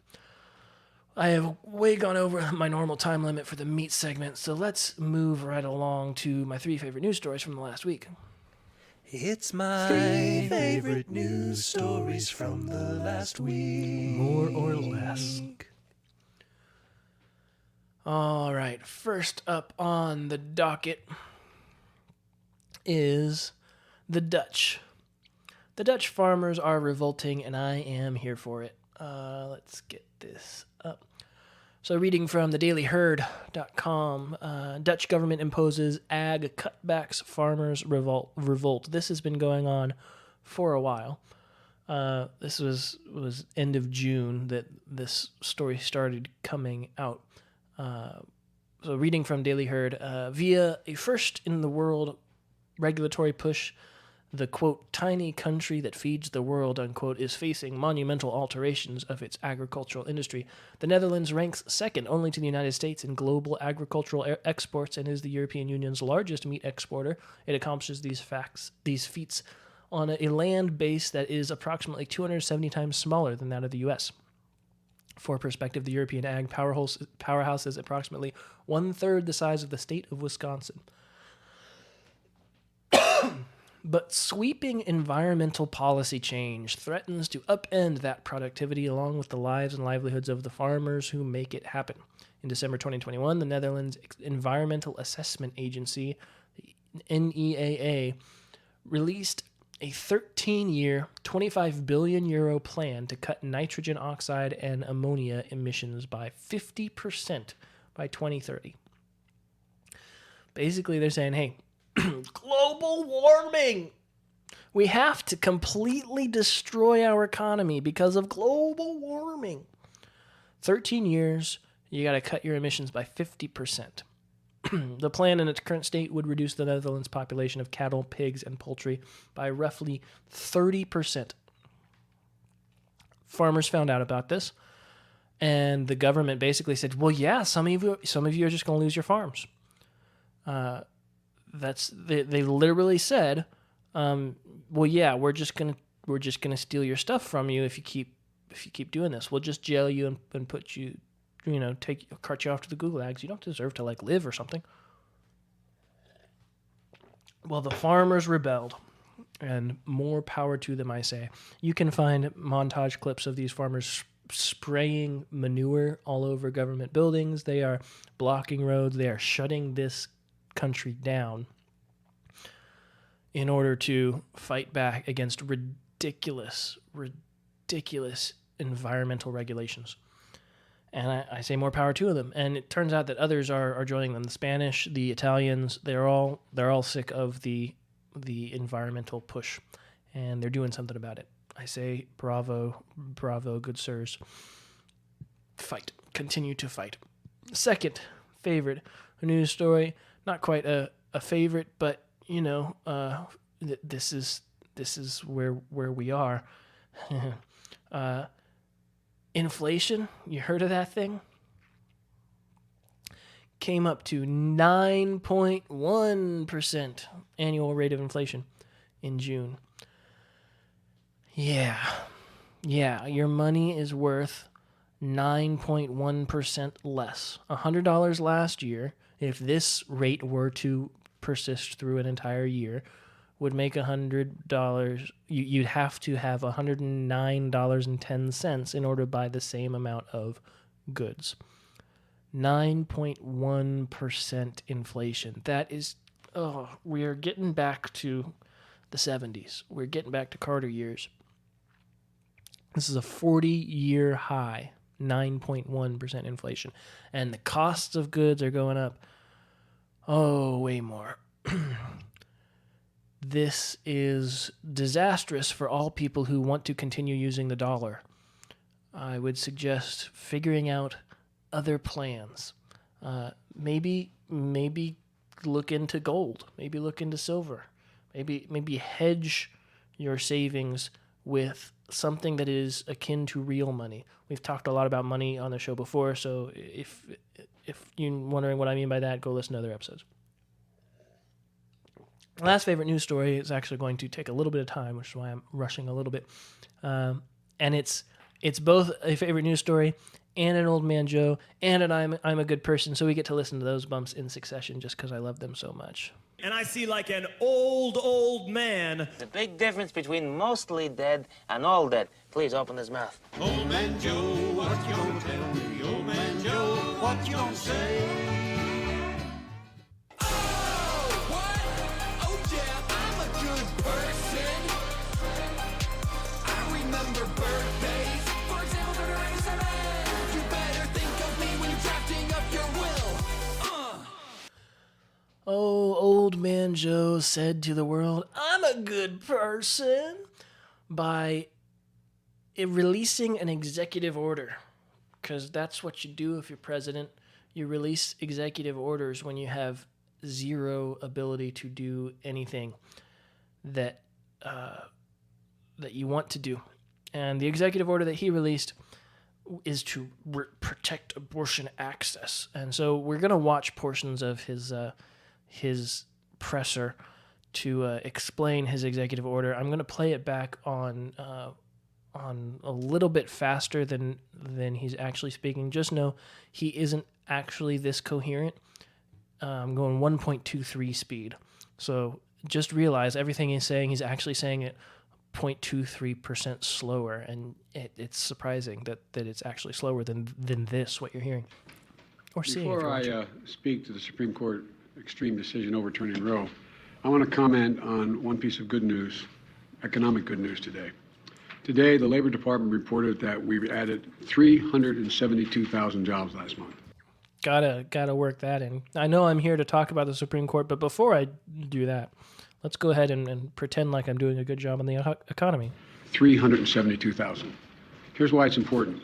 I have way gone over my normal time limit for the meat segment, so let's move right along to my 3 favorite news stories from the last week. It's my 3 favorite news stories from the last week. More or less. All right, first up on the docket is the Dutch. The Dutch farmers are revolting, and I am here for it. Let's get this up. So reading from thedailyherd.com, Dutch government imposes ag cutbacks, farmers revolt. This has been going on for a while. This was end of June that this story started coming out. So reading from Daily Herd, via a first-in-the-world regulatory push, the, quote, tiny country that feeds the world, unquote, is facing monumental alterations of its agricultural industry. The Netherlands ranks second only to the United States in global agricultural exports and is the European Union's largest meat exporter. It accomplishes these feats on a land base that is approximately 270 times smaller than that of the U.S. For perspective, the European ag powerhouse is approximately 1/3 the size of the state of Wisconsin. But sweeping environmental policy change threatens to upend that productivity along with the lives and livelihoods of the farmers who make it happen. In December 2021, the Netherlands Environmental Assessment Agency, the NEAA, released a 13-year, €25 billion plan to cut nitrogen oxide and ammonia emissions by 50% by 2030. Basically, they're saying, hey, global warming. We have to completely destroy our economy because of global warming. 13 years, you got to cut your emissions by 50%. The plan in its current state would reduce the Netherlands' population of cattle, pigs, and poultry by roughly 30%. Farmers found out about this, and the government basically said, well, yeah, some of you are just going to lose your farms. They literally said, well, yeah, we're just gonna steal your stuff from you if you keep doing this. We'll just jail you and put you, cart you off to the gulags. You don't deserve to live or something. Well, the farmers rebelled, and more power to them, I say. You can find montage clips of these farmers spraying manure all over government buildings. They are blocking roads. They are shutting this country down in order to fight back against ridiculous environmental regulations. And I say more power to them. And it turns out that others are joining them. The Spanish, the Italians, they're all sick of the environmental push, and they're doing something about it. I say bravo, bravo, good sirs. Fight. Continue to fight. Second favorite news story. Not quite a favorite, but this is where we are. Inflation. You heard of that thing? Came up to 9.1% annual rate of inflation in June. Yeah, your money is worth 9.1% less. $100 last year, if this rate were to persist through an entire year, would make $100. You'd have to have $109.10 in order to buy the same amount of goods. 9.1% inflation. That is, we are getting back to the 70s. We're getting back to Carter years. This is a 40-year high, 9.1% inflation. And the costs of goods are going up, way more. This is disastrous for all people who want to continue using the dollar. I would suggest figuring out other plans. Maybe look into gold. Maybe look into silver. Maybe hedge your savings with something that is akin to real money. We've talked a lot about money on the show before, so if you're wondering what I mean by that, go listen to other episodes. Last favorite news story is actually going to take a little bit of time, which is why I'm rushing a little bit. And it's both a favorite news story and an old man Joe and an I'm a good person, so we get to listen to those bumps in succession just because I love them so much. And I see like an old man. The big difference between mostly dead and all dead. Please open his mouth. Old man Joe, what you gonna tell me? Old man Joe, what you gonna say? Oh, what? Oh, yeah, I'm a good person. I remember birthdays. For example, 37. You better think of me when you're drafting up your will. Oh, old man Joe said to the world, I'm a good person, by releasing an executive order. Because that's what you do if you're president. You release executive orders when you have zero ability to do anything that you want to do. And the executive order that he released is to protect abortion access. And so we're going to watch portions of his presser to explain his executive order. I'm going to play it back on a little bit faster than he's actually speaking. Just know he isn't actually this coherent. I'm going 1.23 speed. So just realize everything he's saying, he's actually saying it 0.23% slower, and it's surprising that it's actually slower than this, what you're hearing or seeing. Before I speak to the Supreme Court extreme decision overturning Roe, I want to comment on one piece of good news, economic good news today. Today, the Labor Department reported that we've added 372,000 jobs last month. Gotta work that in. I know I'm here to talk about the Supreme Court, but before I do that, let's go ahead and pretend like I'm doing a good job on the economy. 372,000. Here's why it's important.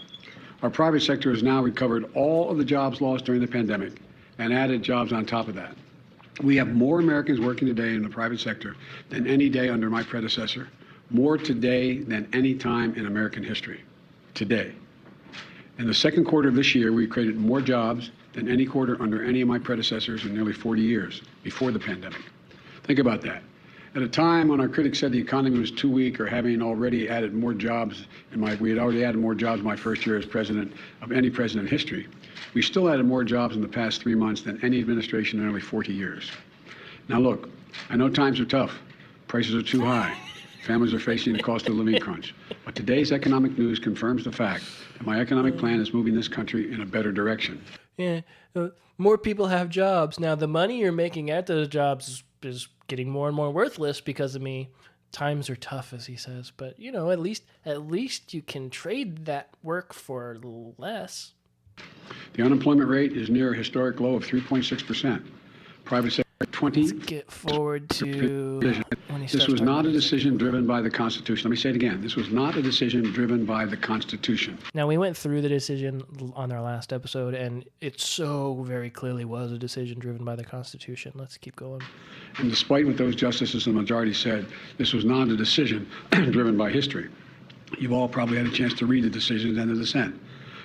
Our private sector has now recovered all of the jobs lost during the pandemic and added jobs on top of that. We have more Americans working today in the private sector than any day under my predecessor, more today than any time in American history. Today. In the second quarter of this year, we created more jobs than any quarter under any of my predecessors in nearly 40 years before the pandemic. Think about that. At a time when our critics said the economy was too weak or having already added more jobs, we had already added more jobs my first year as president of any president in history, we still added more jobs in the past 3 months than any administration in nearly 40 years. Now look, I know times are tough. Prices are too high. Families are facing the cost of living crunch. But today's economic news confirms the fact that my economic plan is moving this country in a better direction. Yeah, more people have jobs. Now, the money you're making at those jobs is getting more and more worthless because of me. Times are tough, as he says. But, at least you can trade that work for less. The unemployment rate is near a historic low of 3.6%. Private sector. Get forward to when he This starts was talking not a about decision driven by the Constitution. Let me say it again. This was not a decision driven by the Constitution. Now, we went through the decision on our last episode, and it so very clearly was a decision driven by the Constitution. Let's keep going. And despite what those justices in the majority said, this was not a decision driven by history. You've all probably had a chance to read the decisions and the dissent.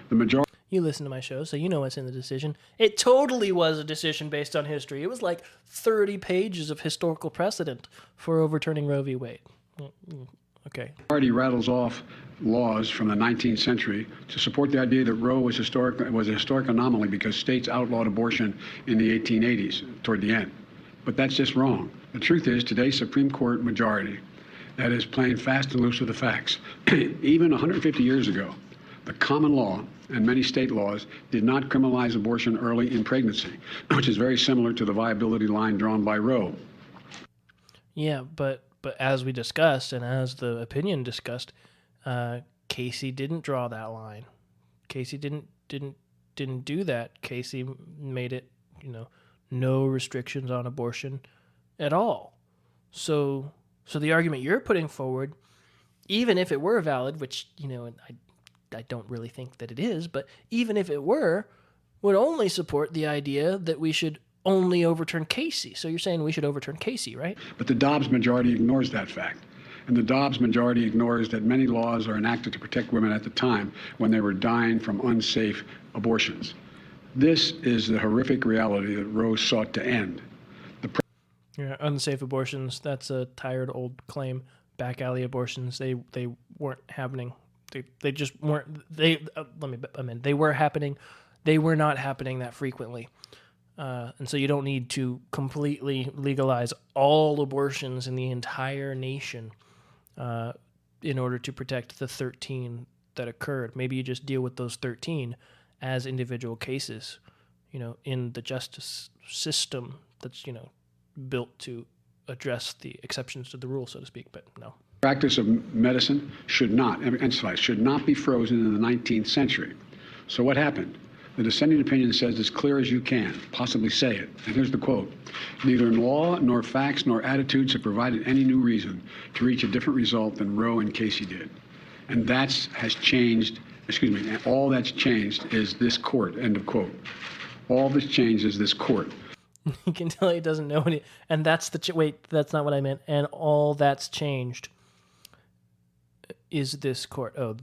The majority. You listen to my show, so you know what's in the decision. It totally was a decision based on history. It was like 30 pages of historical precedent for overturning Roe v. Wade. Okay. The majority rattles off laws from the 19th century to support the idea that Roe was a historic anomaly because states outlawed abortion in the 1880s toward the end. But that's just wrong. The truth is, today's Supreme Court majority that is playing fast and loose with the facts. Even 150 years ago, the common law and many state laws did not criminalize abortion early in pregnancy, which is very similar to the viability line drawn by Roe. Yeah, but as we discussed and as the opinion discussed, Casey didn't draw that line. Casey didn't do that. Casey made it, no restrictions on abortion at all. So the argument you're putting forward, even if it were valid, which I don't really think that it is, but even if it were, would only support the idea that we should only overturn Casey. So you're saying we should overturn Casey, right? But the Dobbs majority ignores that fact. And the Dobbs majority ignores that many laws are enacted to protect women at the time when they were dying from unsafe abortions. This is the horrific reality that Roe sought to end. Unsafe abortions, that's a tired old claim. Back alley abortions, they weren't happening. They just weren't. They were happening. They were not happening that frequently, and so you don't need to completely legalize all abortions in the entire nation in order to protect the 13 that occurred. Maybe you just deal with those 13 as individual cases, in the justice system that's built to address the exceptions to the rule, so to speak. But no. Practice of medicine should not be frozen in the 19th century. So what happened? The dissenting opinion says as clear as you can possibly say it. And here's the quote. Neither law nor facts nor attitudes have provided any new reason to reach a different result than Roe and Casey did. And all that's changed is this court, end of quote. All that's changed is this court. You can tell he doesn't know any, and that's wait, that's not what I meant. And all that's changed is this court. Oh,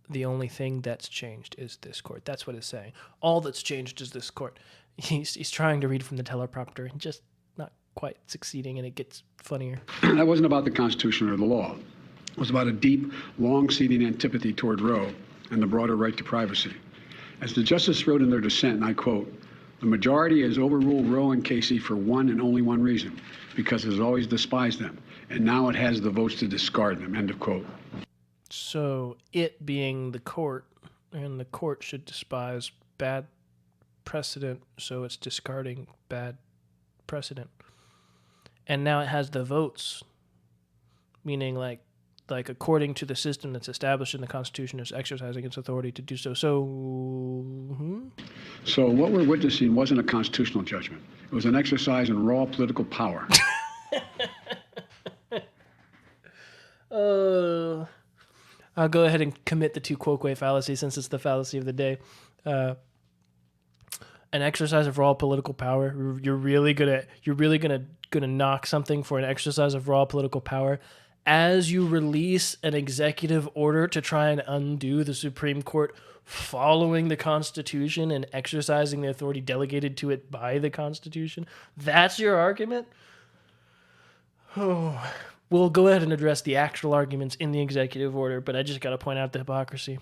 the only thing that's changed is this court. That's what it's saying. All that's changed is this court. He's trying to read from the teleprompter and just not quite succeeding, and it gets funnier. That wasn't about the Constitution or the law. It was about a deep, long-seating antipathy toward Roe and the broader right to privacy. As the justice wrote in their dissent, and I quote, "The majority has overruled Roe and Casey for one and only one reason, because it has always despised them, and now it has the votes to discard them," end of quote. So it being the court, and the court should despise bad precedent, so it's discarding bad precedent. And now it has the votes, meaning like according to the system that's established in the Constitution, it's exercising its authority to do so. So what we're witnessing wasn't a constitutional judgment. It was an exercise in raw political power. I'll go ahead and commit the two Quoque fallacy since it's the fallacy of the day. An exercise of raw political power. You're really gonna knock something for an exercise of raw political power as you release an executive order to try and undo the Supreme Court following the Constitution and exercising the authority delegated to it by the Constitution. That's your argument? Oh. We'll go ahead and address the actual arguments in the executive order, but I just got to point out the hypocrisy.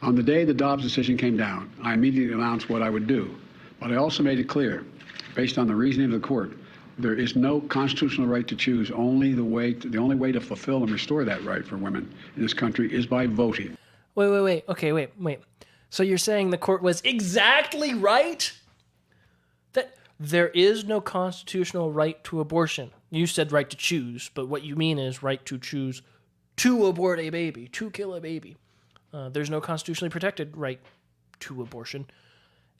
On the day the Dobbs decision came down, I immediately announced what I would do. But I also made it clear, based on the reasoning of the court, there is no constitutional right to choose. The only way to fulfill and restore that right for women in this country is by voting. Wait. Okay, wait. So you're saying the court was exactly right? That there is no constitutional right to abortion. You said right to choose, but what you mean is right to choose to abort a baby, to kill a baby. There's no constitutionally protected right to abortion.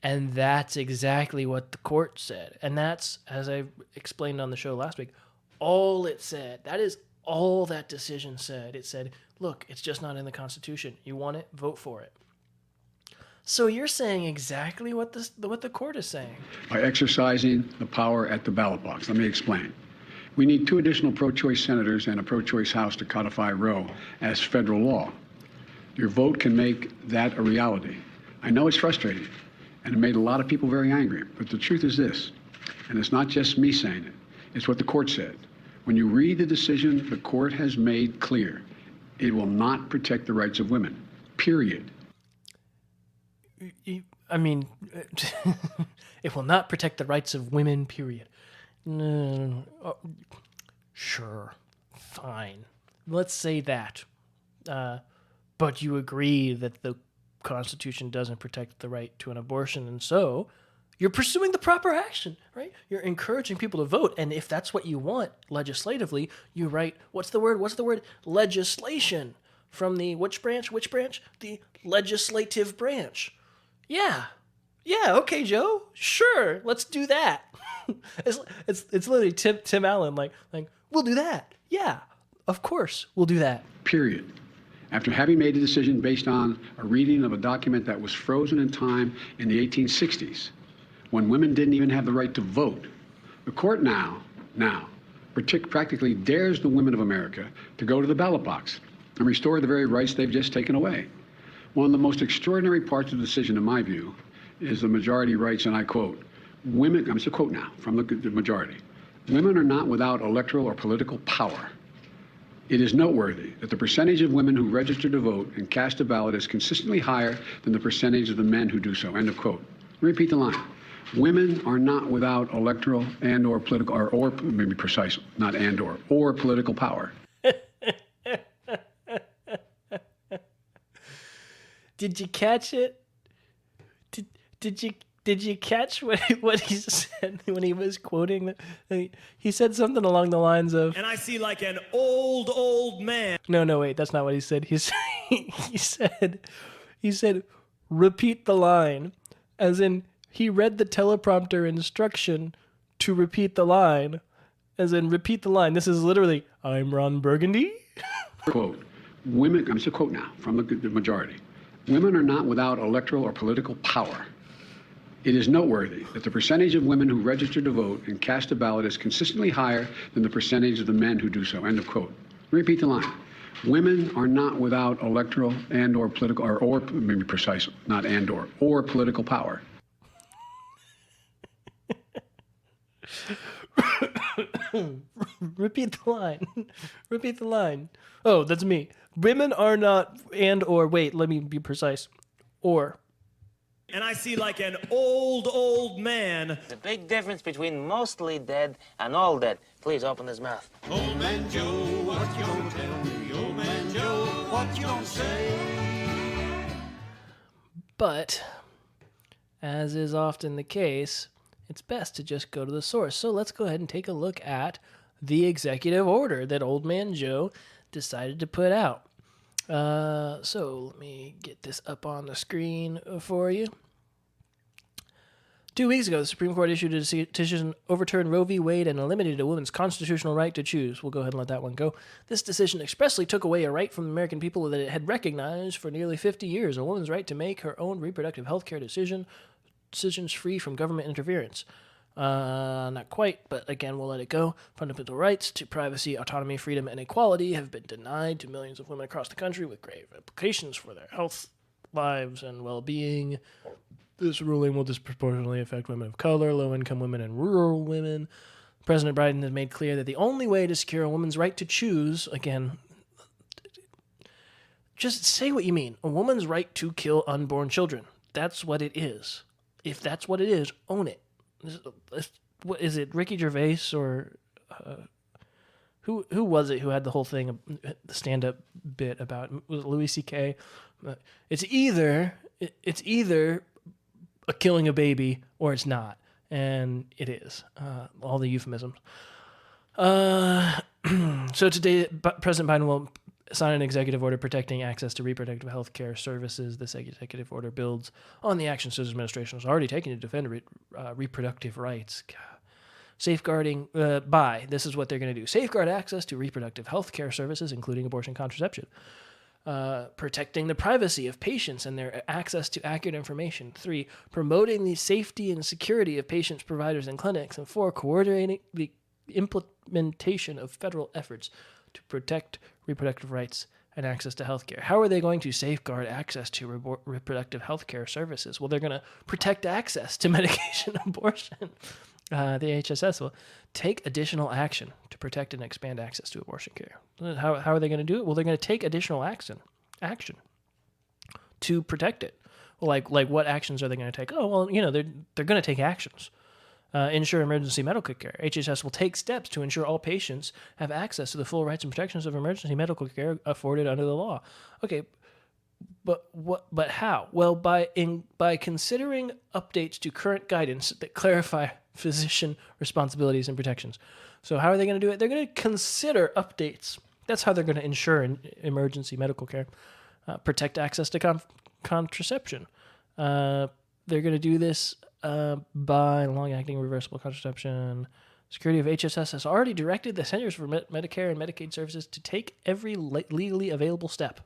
And that's exactly what the court said. And that's, as I explained on the show last week, all it said. That is all that decision said. It said, look, it's just not in the Constitution. You want it? Vote for it. So you're saying exactly what the court is saying. By exercising the power at the ballot box. Let me explain. We need 2 additional pro-choice senators and a pro-choice House to codify Roe as federal law. Your vote can make that a reality. I know it's frustrating, and it made a lot of people very angry, but the truth is this, and it's not just me saying it, it's what the court said. When you read the decision, the court has made clear it will not protect the rights of women, period. I mean, it will not protect the rights of women, period. No, sure, fine. Let's say that. But you agree that the Constitution doesn't protect the right to an abortion, and so you're pursuing the proper action, right? You're encouraging people to vote, and if that's what you want legislatively, you write, what's the word? Legislation. From the which branch? The legislative branch. Yeah, okay, Joe, sure, let's do that. it's literally Tim Allen, like we'll do that. Yeah, of course, we'll do that. Period. After having made a decision based on a reading of a document that was frozen in time in the 1860s, when women didn't even have the right to vote, the court now practically dares the women of America to go to the ballot box and restore the very rights they've just taken away. One of the most extraordinary parts of the decision, in my view, is the majority writes, and I quote, women, it's a quote now from the majority, women are not without electoral or political power. It is noteworthy that the percentage of women who register to vote and cast a ballot is consistently higher than the percentage of the men who do so, end of quote. Repeat the line. Women are not without electoral and or political, or maybe precise, not and or political power. Did you catch it? Did you catch what he said when he was quoting? He said something along the lines of, And I see like an old man. No, wait, that's not what he said. He said, repeat the line, as in he read the teleprompter instruction to repeat the line, as in repeat the line. This is literally, I'm Ron Burgundy. Quote, women, it's a quote now from the majority. Women are not without electoral or political power. It is noteworthy that the percentage of women who register to vote and cast a ballot is consistently higher than the percentage of the men who do so, end of quote. Repeat the line. Women are not without electoral and or political, or maybe precise, not and or political power. Repeat the line. Repeat the line. Oh, that's me. Women are not and or, wait, let me be precise. Or. And I see like an old man. The big difference between mostly dead and all dead. Please open his mouth. Old man Joe, what you gonna tell me? Old man Joe, what you gonna say? But, as is often the case, it's best to just go to the source. So let's go ahead and take a look at the executive order that Old Man Joe decided to put out. So let me get this up on the screen for you. 2 weeks ago, the Supreme Court issued a decision overturned Roe v. Wade and eliminated a woman's constitutional right to choose. We'll go ahead and let that one go. This decision expressly took away a right from the American people that it had recognized for nearly 50 years, a woman's right to make her own reproductive health care decisions free from government interference. Not quite, but again, we'll let it go. Fundamental rights to privacy, autonomy, freedom, and equality have been denied to millions of women across the country with grave implications for their health, lives, and well-being. This ruling will disproportionately affect women of color, low-income women, and rural women. President Biden has made clear that the only way to secure a woman's right to choose, again, just say what you mean, a woman's right to kill unborn children. That's what it is. If that's what it is, own it. What is it, Ricky Gervais or who was it who had the whole thing, the stand-up bit about, was it Louis C.K.? It's either a killing a baby or it's not, and it is. All the euphemisms. So today, President Biden will sign an executive order protecting access to reproductive health care services. This executive order builds on the actions this administration has already taken to defend reproductive rights. God. Safeguarding, this is what they're going to do. Safeguard access to reproductive health care services, including abortion contraception. Protecting the privacy of patients and their access to accurate information. 3, promoting the safety and security of patients, providers, and clinics. And 4, coordinating the implementation of federal efforts to protect reproductive rights and access to healthcare. How are they going to safeguard access to reproductive healthcare services? Well, they're going to protect access to medication abortion. The HSS will take additional action to protect and expand access to abortion care. How are they going to do it? Well, they're going to take additional action to protect it. Well, like what actions are they going to take? Oh, well, they're going to take actions. Ensure emergency medical care. HHS will take steps to ensure all patients have access to the full rights and protections of emergency medical care afforded under the law. Okay, but how? Well, by considering updates to current guidance that clarify physician responsibilities and protections. So how are they going to do it? They're going to consider updates. That's how they're going to ensure emergency medical care, protect access to contraception. They're going to do this by long-acting reversible contraception. Security of HSS has already directed the Centers for Medicare and Medicaid Services to take every legally available step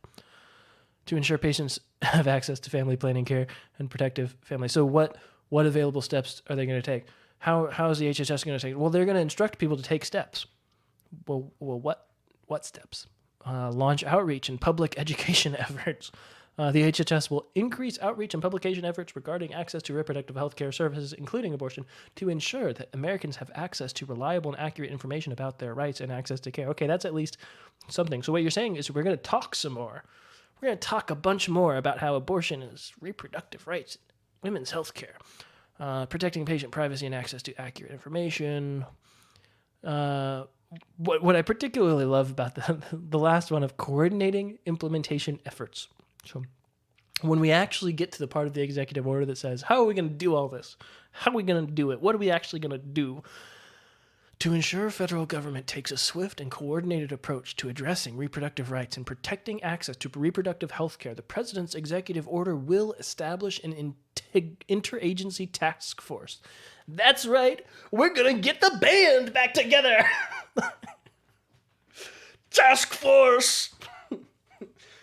to ensure patients have access to family planning care and protective family. So what available steps are they going to take? How is the HHS going to take it? Well, they're going to instruct people to take steps. Well, what steps? Launch outreach and public education efforts. The HHS will increase outreach and publication efforts regarding access to reproductive health care services, including abortion, to ensure that Americans have access to reliable and accurate information about their rights and access to care. Okay, that's at least something. So what you're saying is we're going to talk some more. We're going to talk a bunch more about how abortion is reproductive rights, women's health care, protecting patient privacy and access to accurate information. What I particularly love about the last one of coordinating implementation efforts. So when we actually get to the part of the executive order that says, how are we going to do all this? How are we going to do it? What are we actually going to do? To ensure federal government takes a swift and coordinated approach to addressing reproductive rights and protecting access to reproductive health care, the President's executive order will establish an interagency task force. That's right. We're going to get the band back together. Task force.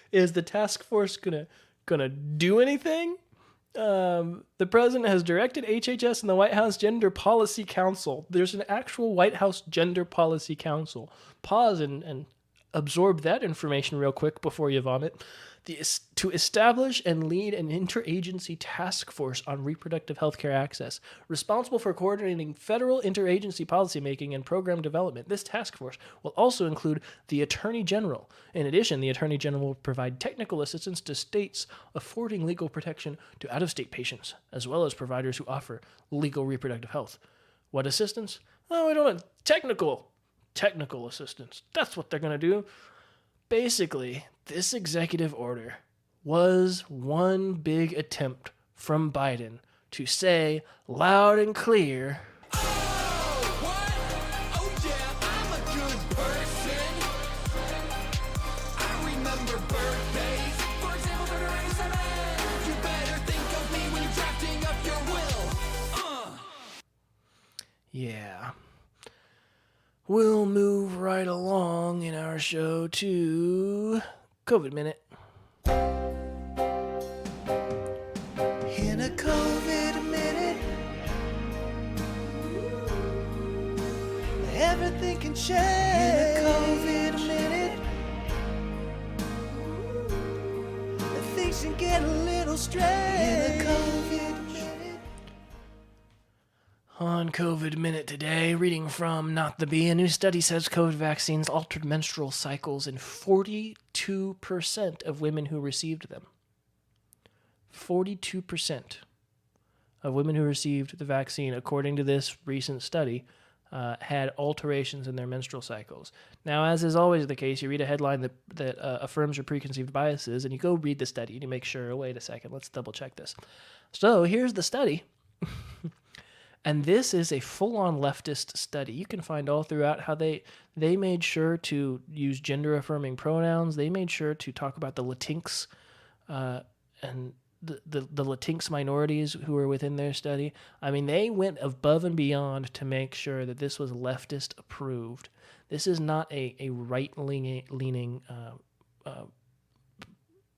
Is the task force gonna do anything? The president has directed HHS and the White House Gender Policy Council. There's an actual White House Gender Policy Council. Pause and absorb that information real quick before you vomit. To establish and lead an interagency task force on reproductive health care access, responsible for coordinating federal interagency policymaking and program development. This task force will also include the Attorney General. In addition, the Attorney General will provide technical assistance to states affording legal protection to out-of-state patients, as well as providers who offer legal reproductive health. What assistance? Oh, we don't want technical assistance. That's what they're going to do. Basically, this executive order was one big attempt from Biden to say loud and clear, Oh, what? Oh, yeah, I'm a good person. I remember birthdays. For example, 37. You better think of me when you're drafting up your will. yeah. We'll move right along in our show to COVID Minute. In a COVID minute, everything can change. In a COVID minute, things can get a little strange. In a COVID minute. On COVID Minute today, reading from Not the Bee, a new study says COVID vaccines altered menstrual cycles in 42% of women who received them. 42% of women who received the vaccine, according to this recent study, had alterations in their menstrual cycles. Now, as is always the case, you read a headline that affirms your preconceived biases, and you go read the study, and you make sure, wait a second, let's double check this. So here's the study. And this is a full-on leftist study. You can find all throughout how they made sure to use gender-affirming pronouns. They made sure to talk about the Latinx and the Latinx minorities who were within their study. I mean, they went above and beyond to make sure that this was leftist approved. This is not a right-leaning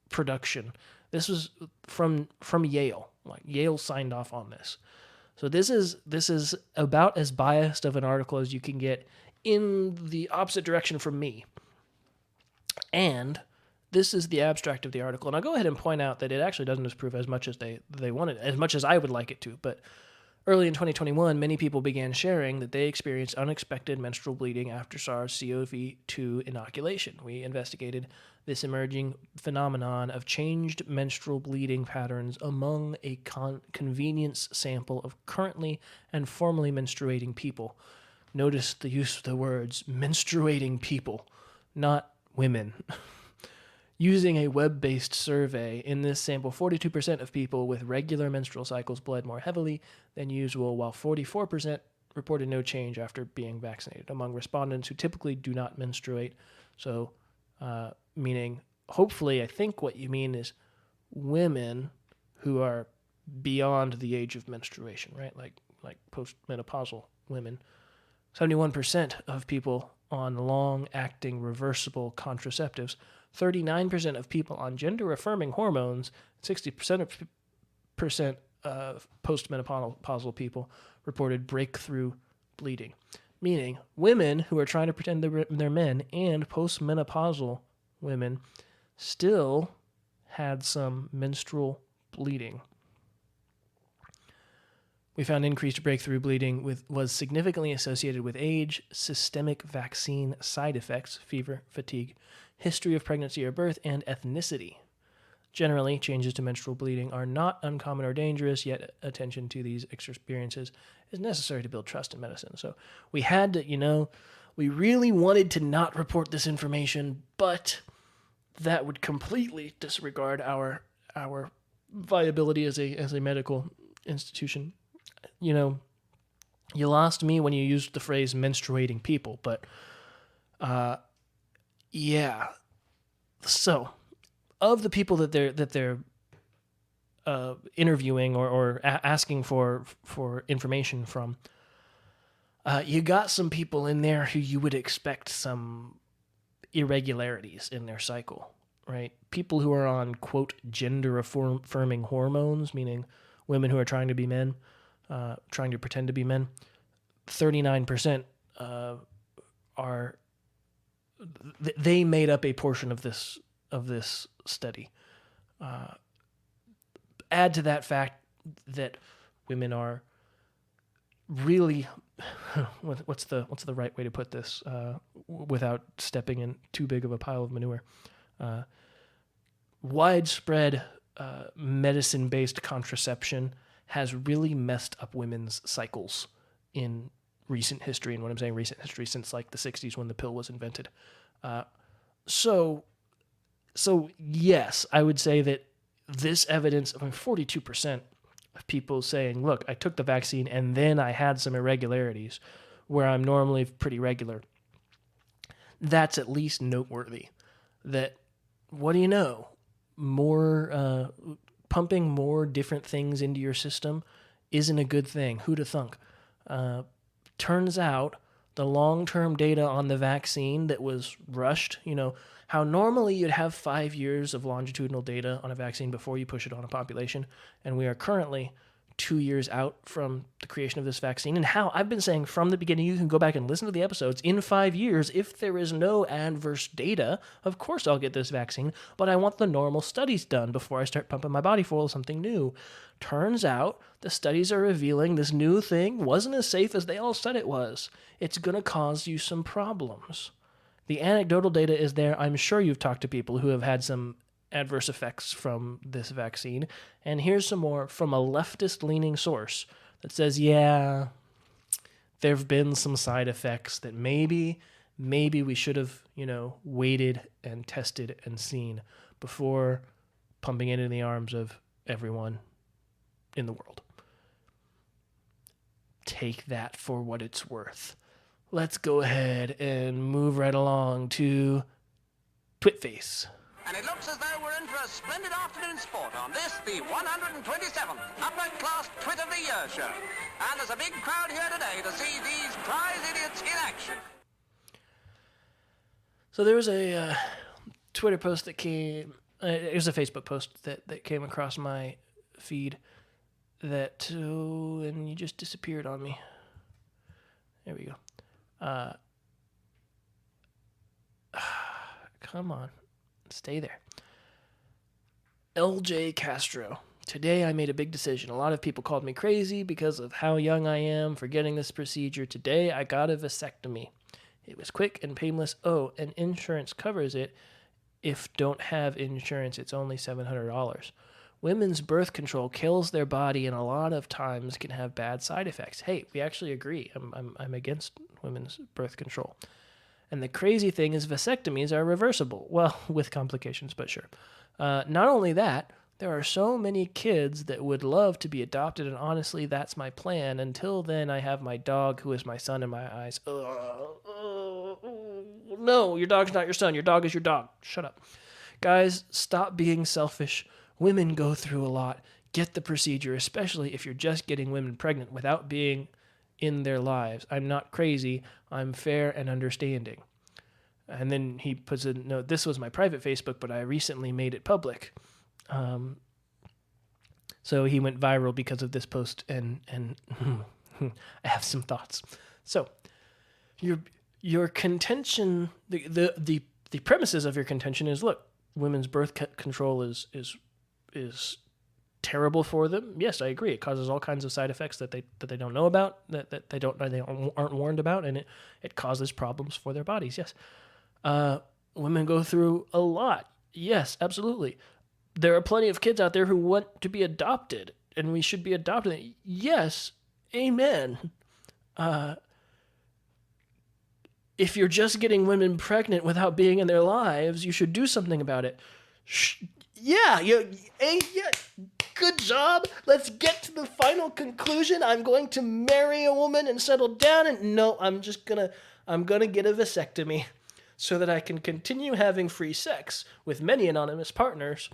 production. This was from Yale. Like, Yale signed off on this. So this is about as biased of an article as you can get in the opposite direction from me. And this is the abstract of the article. And I'll go ahead and point out that it actually doesn't disprove as much as they wanted, as much as I would like it to. But early in 2021, many people began sharing that they experienced unexpected menstrual bleeding after SARS-CoV-2 inoculation. We investigated this emerging phenomenon of changed menstrual bleeding patterns among a convenience sample of currently and formerly menstruating people. Notice the use of the words menstruating people, not women. Using a web-based survey, in this sample, 42% of people with regular menstrual cycles bled more heavily than usual, while 44% reported no change after being vaccinated among respondents who typically do not menstruate. So, meaning, hopefully, I think what you mean is women who are beyond the age of menstruation, right? Like postmenopausal women. 71% of people on long-acting reversible contraceptives, 39% of people on gender-affirming hormones, 60% of postmenopausal people reported breakthrough bleeding. Meaning, women who are trying to pretend they're men and postmenopausal women still had some menstrual bleeding. We found increased breakthrough bleeding was significantly associated with age, systemic vaccine side effects, fever, fatigue, history of pregnancy or birth, and ethnicity. Generally, changes to menstrual bleeding are not uncommon or dangerous, yet attention to these experiences is necessary to build trust in medicine. So we had to, we really wanted to not report this information, but that would completely disregard our viability as a medical institution. You lost me when you used the phrase menstruating people, but yeah. So, of the people that they're interviewing or asking for information from, you got some people in there who you would expect some irregularities in their cycle, right? People who are on, quote, gender-affirming hormones, meaning women who are trying to be men, trying to pretend to be men. 39% they made up a portion of this study. Add to that fact that women are really what's the right way to put this without stepping in too big of a pile of manure. Widespread medicine-based contraception has really messed up women's cycles in recent history. And when I'm saying recent history, since like the 60s when the pill was invented. So yes, I would say that this evidence, 42% of people saying, look, I took the vaccine and then I had some irregularities where I'm normally pretty regular. That's at least noteworthy. That, what do you know? More, pumping more different things into your system isn't a good thing. Who'da thunk? Turns out the long-term data on the vaccine that was rushed, how normally you'd have 5 years of longitudinal data on a vaccine before you push it on a population, and we are currently 2 years out from the creation of this vaccine, and how I've been saying from the beginning, you can go back and listen to the episodes, in 5 years, if there is no adverse data, of course I'll get this vaccine, but I want the normal studies done before I start pumping my body full of something new. Turns out the studies are revealing this new thing wasn't as safe as they all said it was. It's going to cause you some problems. The anecdotal data is there. I'm sure you've talked to people who have had some adverse effects from this vaccine. And here's some more from a leftist-leaning source that says, yeah, there have been some side effects that maybe we should have, waited and tested and seen before pumping it in the arms of everyone in the world. take that for what it's worth. Let's go ahead and move right along to Twitface. And it looks as though we're in for a splendid afternoon sport on this, the 127th Upper Class Twit of the Year show. And there's a big crowd here today to see these prize idiots in action. So there was a Twitter post that came, it was a Facebook post that came across my feed that, and you just disappeared on me. There we go. Come on. Stay there. LJ Castro. Today I made a big decision. A lot of people called me crazy because of how young I am for getting this procedure. Today I got a vasectomy. It was quick and painless. Oh, and insurance covers it. If don't have insurance, it's only $700. Women's birth control kills their body and a lot of times can have bad side effects. Hey, we actually agree. I'm against women's birth control. And the crazy thing is vasectomies are reversible. Well, with complications, but sure. Not only that, there are so many kids that would love to be adopted, and honestly, that's my plan. Until then, I have my dog, who is my son in my eyes. No, your dog's not your son. Your dog is your dog. Shut up. Guys, stop being selfish. Women go through a lot. Get the procedure, especially if you're just getting women pregnant without being in their lives. I'm not crazy. I'm fair and understanding. And then he puts a note, this was my private Facebook, but I recently made it public. So he went viral because of this post, and I have some thoughts. So your contention, the premises of your contention is, look, women's birth control is terrible for them. Yes, I agree. It causes all kinds of side effects that they don't know about, that they aren't warned about, and it causes problems for their bodies. Yes, women go through a lot. Yes, absolutely. There are plenty of kids out there who want to be adopted, and we should be adopting them. Yes, amen. If you're just getting women pregnant without being in their lives, you should do something about it. Yeah, good job. Let's get to the final conclusion. I'm going to marry a woman and settle down, and no, I'm gonna get a vasectomy so that I can continue having free sex with many anonymous partners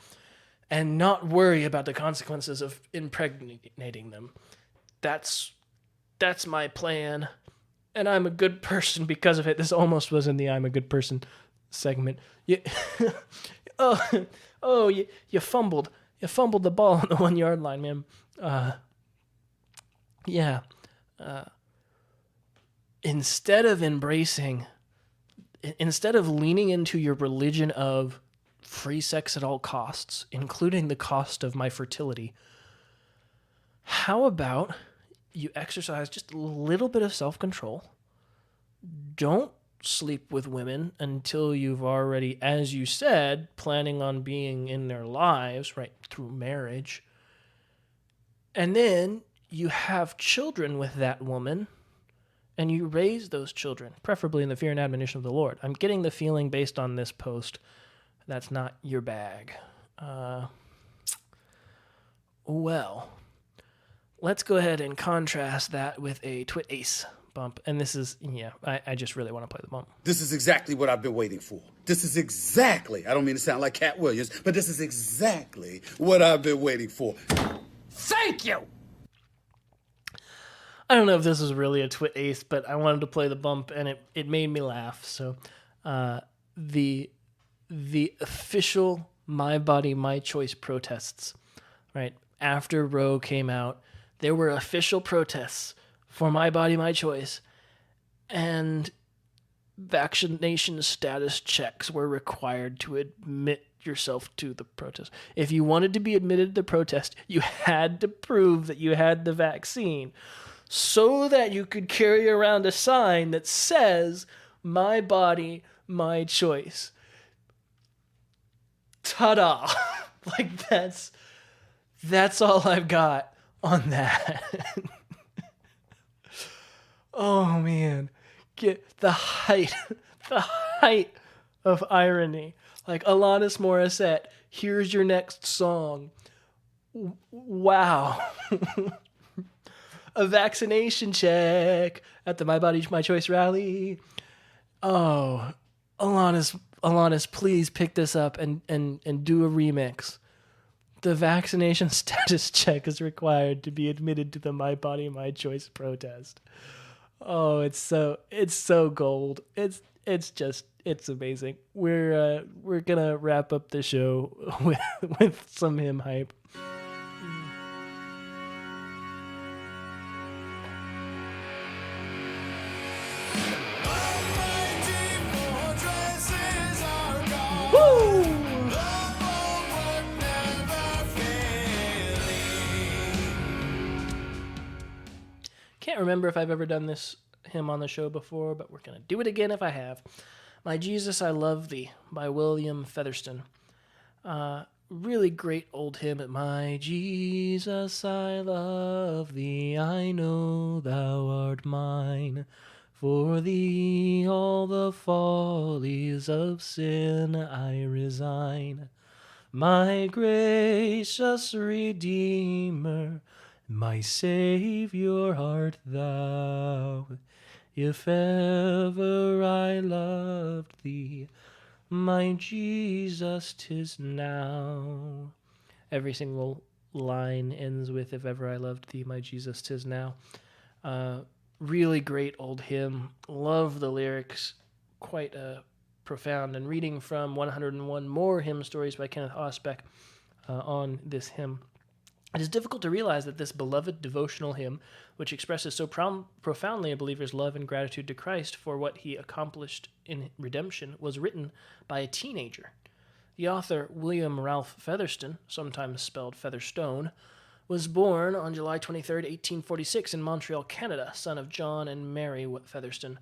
and not worry about the consequences of impregnating them. That's my plan, and I'm a good person because of it. This almost was in the I'm a good person segment. You fumbled. You fumbled the ball on the 1 yard line, man. Instead of leaning into your religion of free sex at all costs, including the cost of my fertility, how about you exercise just a little bit of self-control? Don't sleep with women until you've already, as you said, planning on being in their lives, right, through marriage. And then you have children with that woman, and you raise those children, preferably in the fear and admonition of the Lord. I'm getting the feeling based on this post that's not your bag. Well, let's go ahead and contrast that with a Twit Ace bump. And this is, I just really want to play the bump. This is exactly what I've been waiting for. This is exactly, I don't mean to sound like Cat Williams, but this is exactly what I've been waiting for. Thank you! I don't know if this is really a Twit Ace, but I wanted to play the bump, and it made me laugh. So the official My Body, My Choice protests, right? After Roe came out, there were official protests for My Body, My Choice, and vaccination status checks were required to admit yourself to the protest. If you wanted to be admitted to the protest, you had to prove that you had the vaccine so that you could carry around a sign that says, My Body, My Choice. Ta-da! Like, that's all I've got on that. Oh, man. Get the height of irony. Like, Alanis Morissette, here's your next song. Wow. a vaccination check at the My Body, My Choice rally. Oh, Alanis, please pick this up and do a remix. The vaccination status check is required to be admitted to the My Body, My Choice protest. Oh, it's so gold. It's amazing. We're gonna wrap up the show with some hymn hype. Can't remember if I've ever done this hymn on the show before, but we're going to do it again if I have. My Jesus, I Love Thee by William Featherston. Really great old hymn. My Jesus, I love Thee, I know Thou art mine. For Thee all the follies of sin I resign. My gracious Redeemer, my Savior art Thou. If ever I loved Thee, my Jesus, 'tis now. Every single line ends with, if ever I loved Thee, my Jesus, 'tis now. Really great old hymn. Love the lyrics. Quite profound. And reading from 101 More Hymn Stories by Kenneth Osbeck on this hymn. It is difficult to realize that this beloved devotional hymn, which expresses so profoundly a believer's love and gratitude to Christ for what he accomplished in redemption, was written by a teenager. The author, William Ralph Featherston, sometimes spelled Featherstone, was born on July 23, 1846 in Montreal, Canada, son of John and Mary Featherston.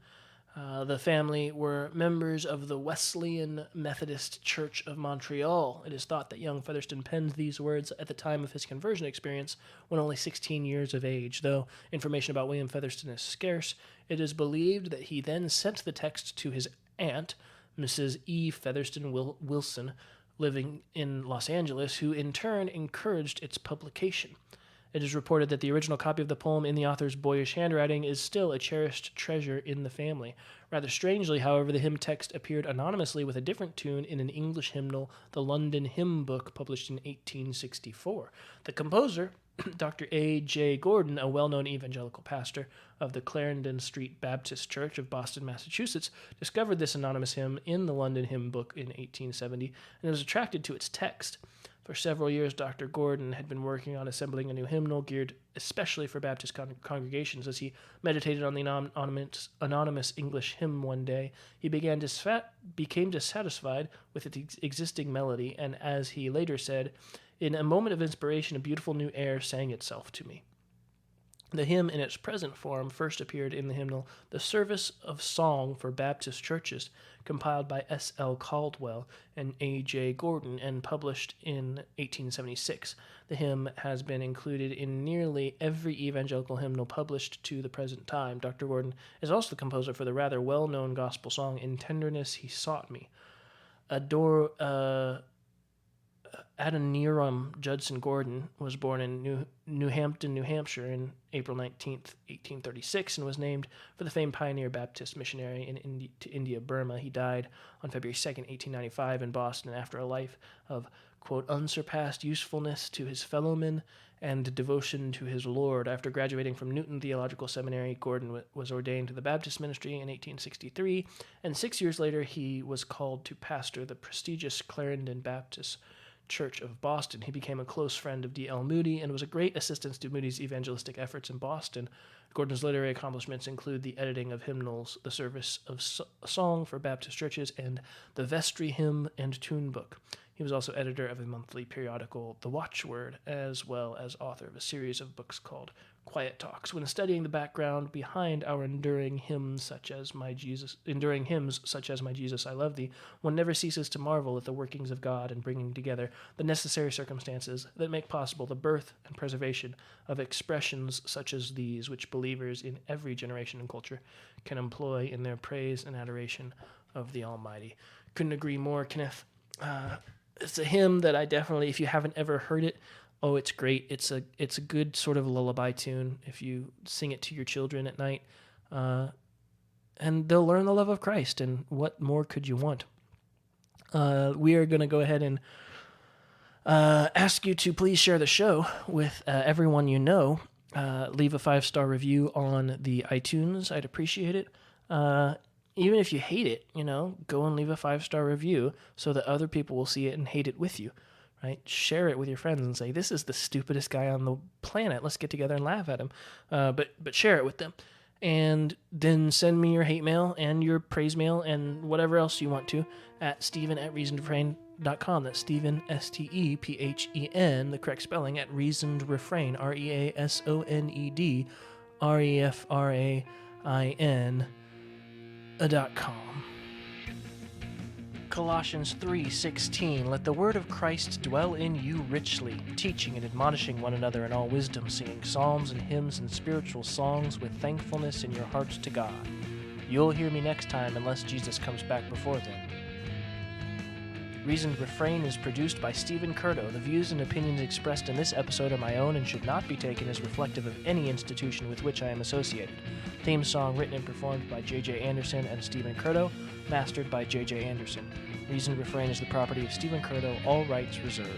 The family were members of the Wesleyan Methodist Church of Montreal. It is thought that young Featherston penned these words at the time of his conversion experience when only 16 years of age. Though information about William Featherston is scarce, it is believed that he then sent the text to his aunt, Mrs. E. Featherston Wilson, living in Los Angeles, who in turn encouraged its publication. It is reported that the original copy of the poem in the author's boyish handwriting is still a cherished treasure in the family. Rather strangely, however, the hymn text appeared anonymously with a different tune in an English hymnal, the London Hymn Book, published in 1864. The composer, Dr. A.J. Gordon, a well-known evangelical pastor of the Clarendon Street Baptist Church of Boston, Massachusetts, discovered this anonymous hymn in the London Hymn Book in 1870 and was attracted to its text. For several years, Dr. Gordon had been working on assembling a new hymnal geared especially for Baptist congregations. As he meditated on the anonymous English hymn one day, he became dissatisfied with its existing melody, and as he later said, in a moment of inspiration, a beautiful new air sang itself to me. The hymn in its present form first appeared in the hymnal The Service of Song for Baptist Churches, compiled by S.L. Caldwell and A.J. Gordon and published in 1876. The hymn has been included in nearly every evangelical hymnal published to the present time. Dr. Gordon is also the composer for the rather well-known gospel song In Tenderness He Sought Me. Adoniram Judson Gordon was born in New Hampton, New Hampshire, in April 19, 1836, and was named for the famed pioneer Baptist missionary to India, Burma. He died on February 2, 1895, in Boston after a life of, quote, unsurpassed usefulness to his fellowmen and devotion to his Lord. After graduating from Newton Theological Seminary, Gordon was ordained to the Baptist ministry in 1863, and 6 years later he was called to pastor the prestigious Clarendon Baptist Church of Boston. He became a close friend of D.L. Moody and was a great assistance to Moody's evangelistic efforts in Boston. Gordon's literary accomplishments include the editing of hymnals, the Service of Song for Baptist Churches, and the Vestry Hymn and Tune Book. He was also editor of a monthly periodical, The Watchword, as well as author of a series of books called Quiet Talks. When studying the background behind our enduring hymns such as My Jesus, I Love Thee, one never ceases to marvel at the workings of God in bringing together the necessary circumstances that make possible the birth and preservation of expressions such as these, which believers in every generation and culture can employ in their praise and adoration of the Almighty. Couldn't agree more, Kenneth. It's a hymn that I definitely, if you haven't ever heard it, Oh, it's great. It's a good sort of lullaby tune if you sing it to your children at night. And they'll learn the love of Christ, and what more could you want? We are going to go ahead and ask you to please share the show with everyone you know. Leave a 5-star review on the iTunes. I'd appreciate it. Even if you hate it, go and leave a 5-star review so that other people will see it and hate it with you, right? Share it with your friends and say, this is the stupidest guy on the planet. Let's get together and laugh at him. But share it with them. And then send me your hate mail and your praise mail and whatever else you want to at Steven@reasonedrefrain.com. That's Steven, Stephen, the correct spelling, at Reasoned Refrain, ReasonedRefrain.com. Colossians 3:16, let the word of Christ dwell in you richly, teaching and admonishing one another in all wisdom, singing psalms and hymns and spiritual songs with thankfulness in your hearts to God. You'll hear me next time unless Jesus comes back before then. Reasoned Refrain is produced by Stephen Curto. The views and opinions expressed in this episode are my own and should not be taken as reflective of any institution with which I am associated. Theme song written and performed by J.J. Anderson and Stephen Curto, mastered by J.J. Anderson. Reasoned Refrain is the property of Stephen Curto, all rights reserved.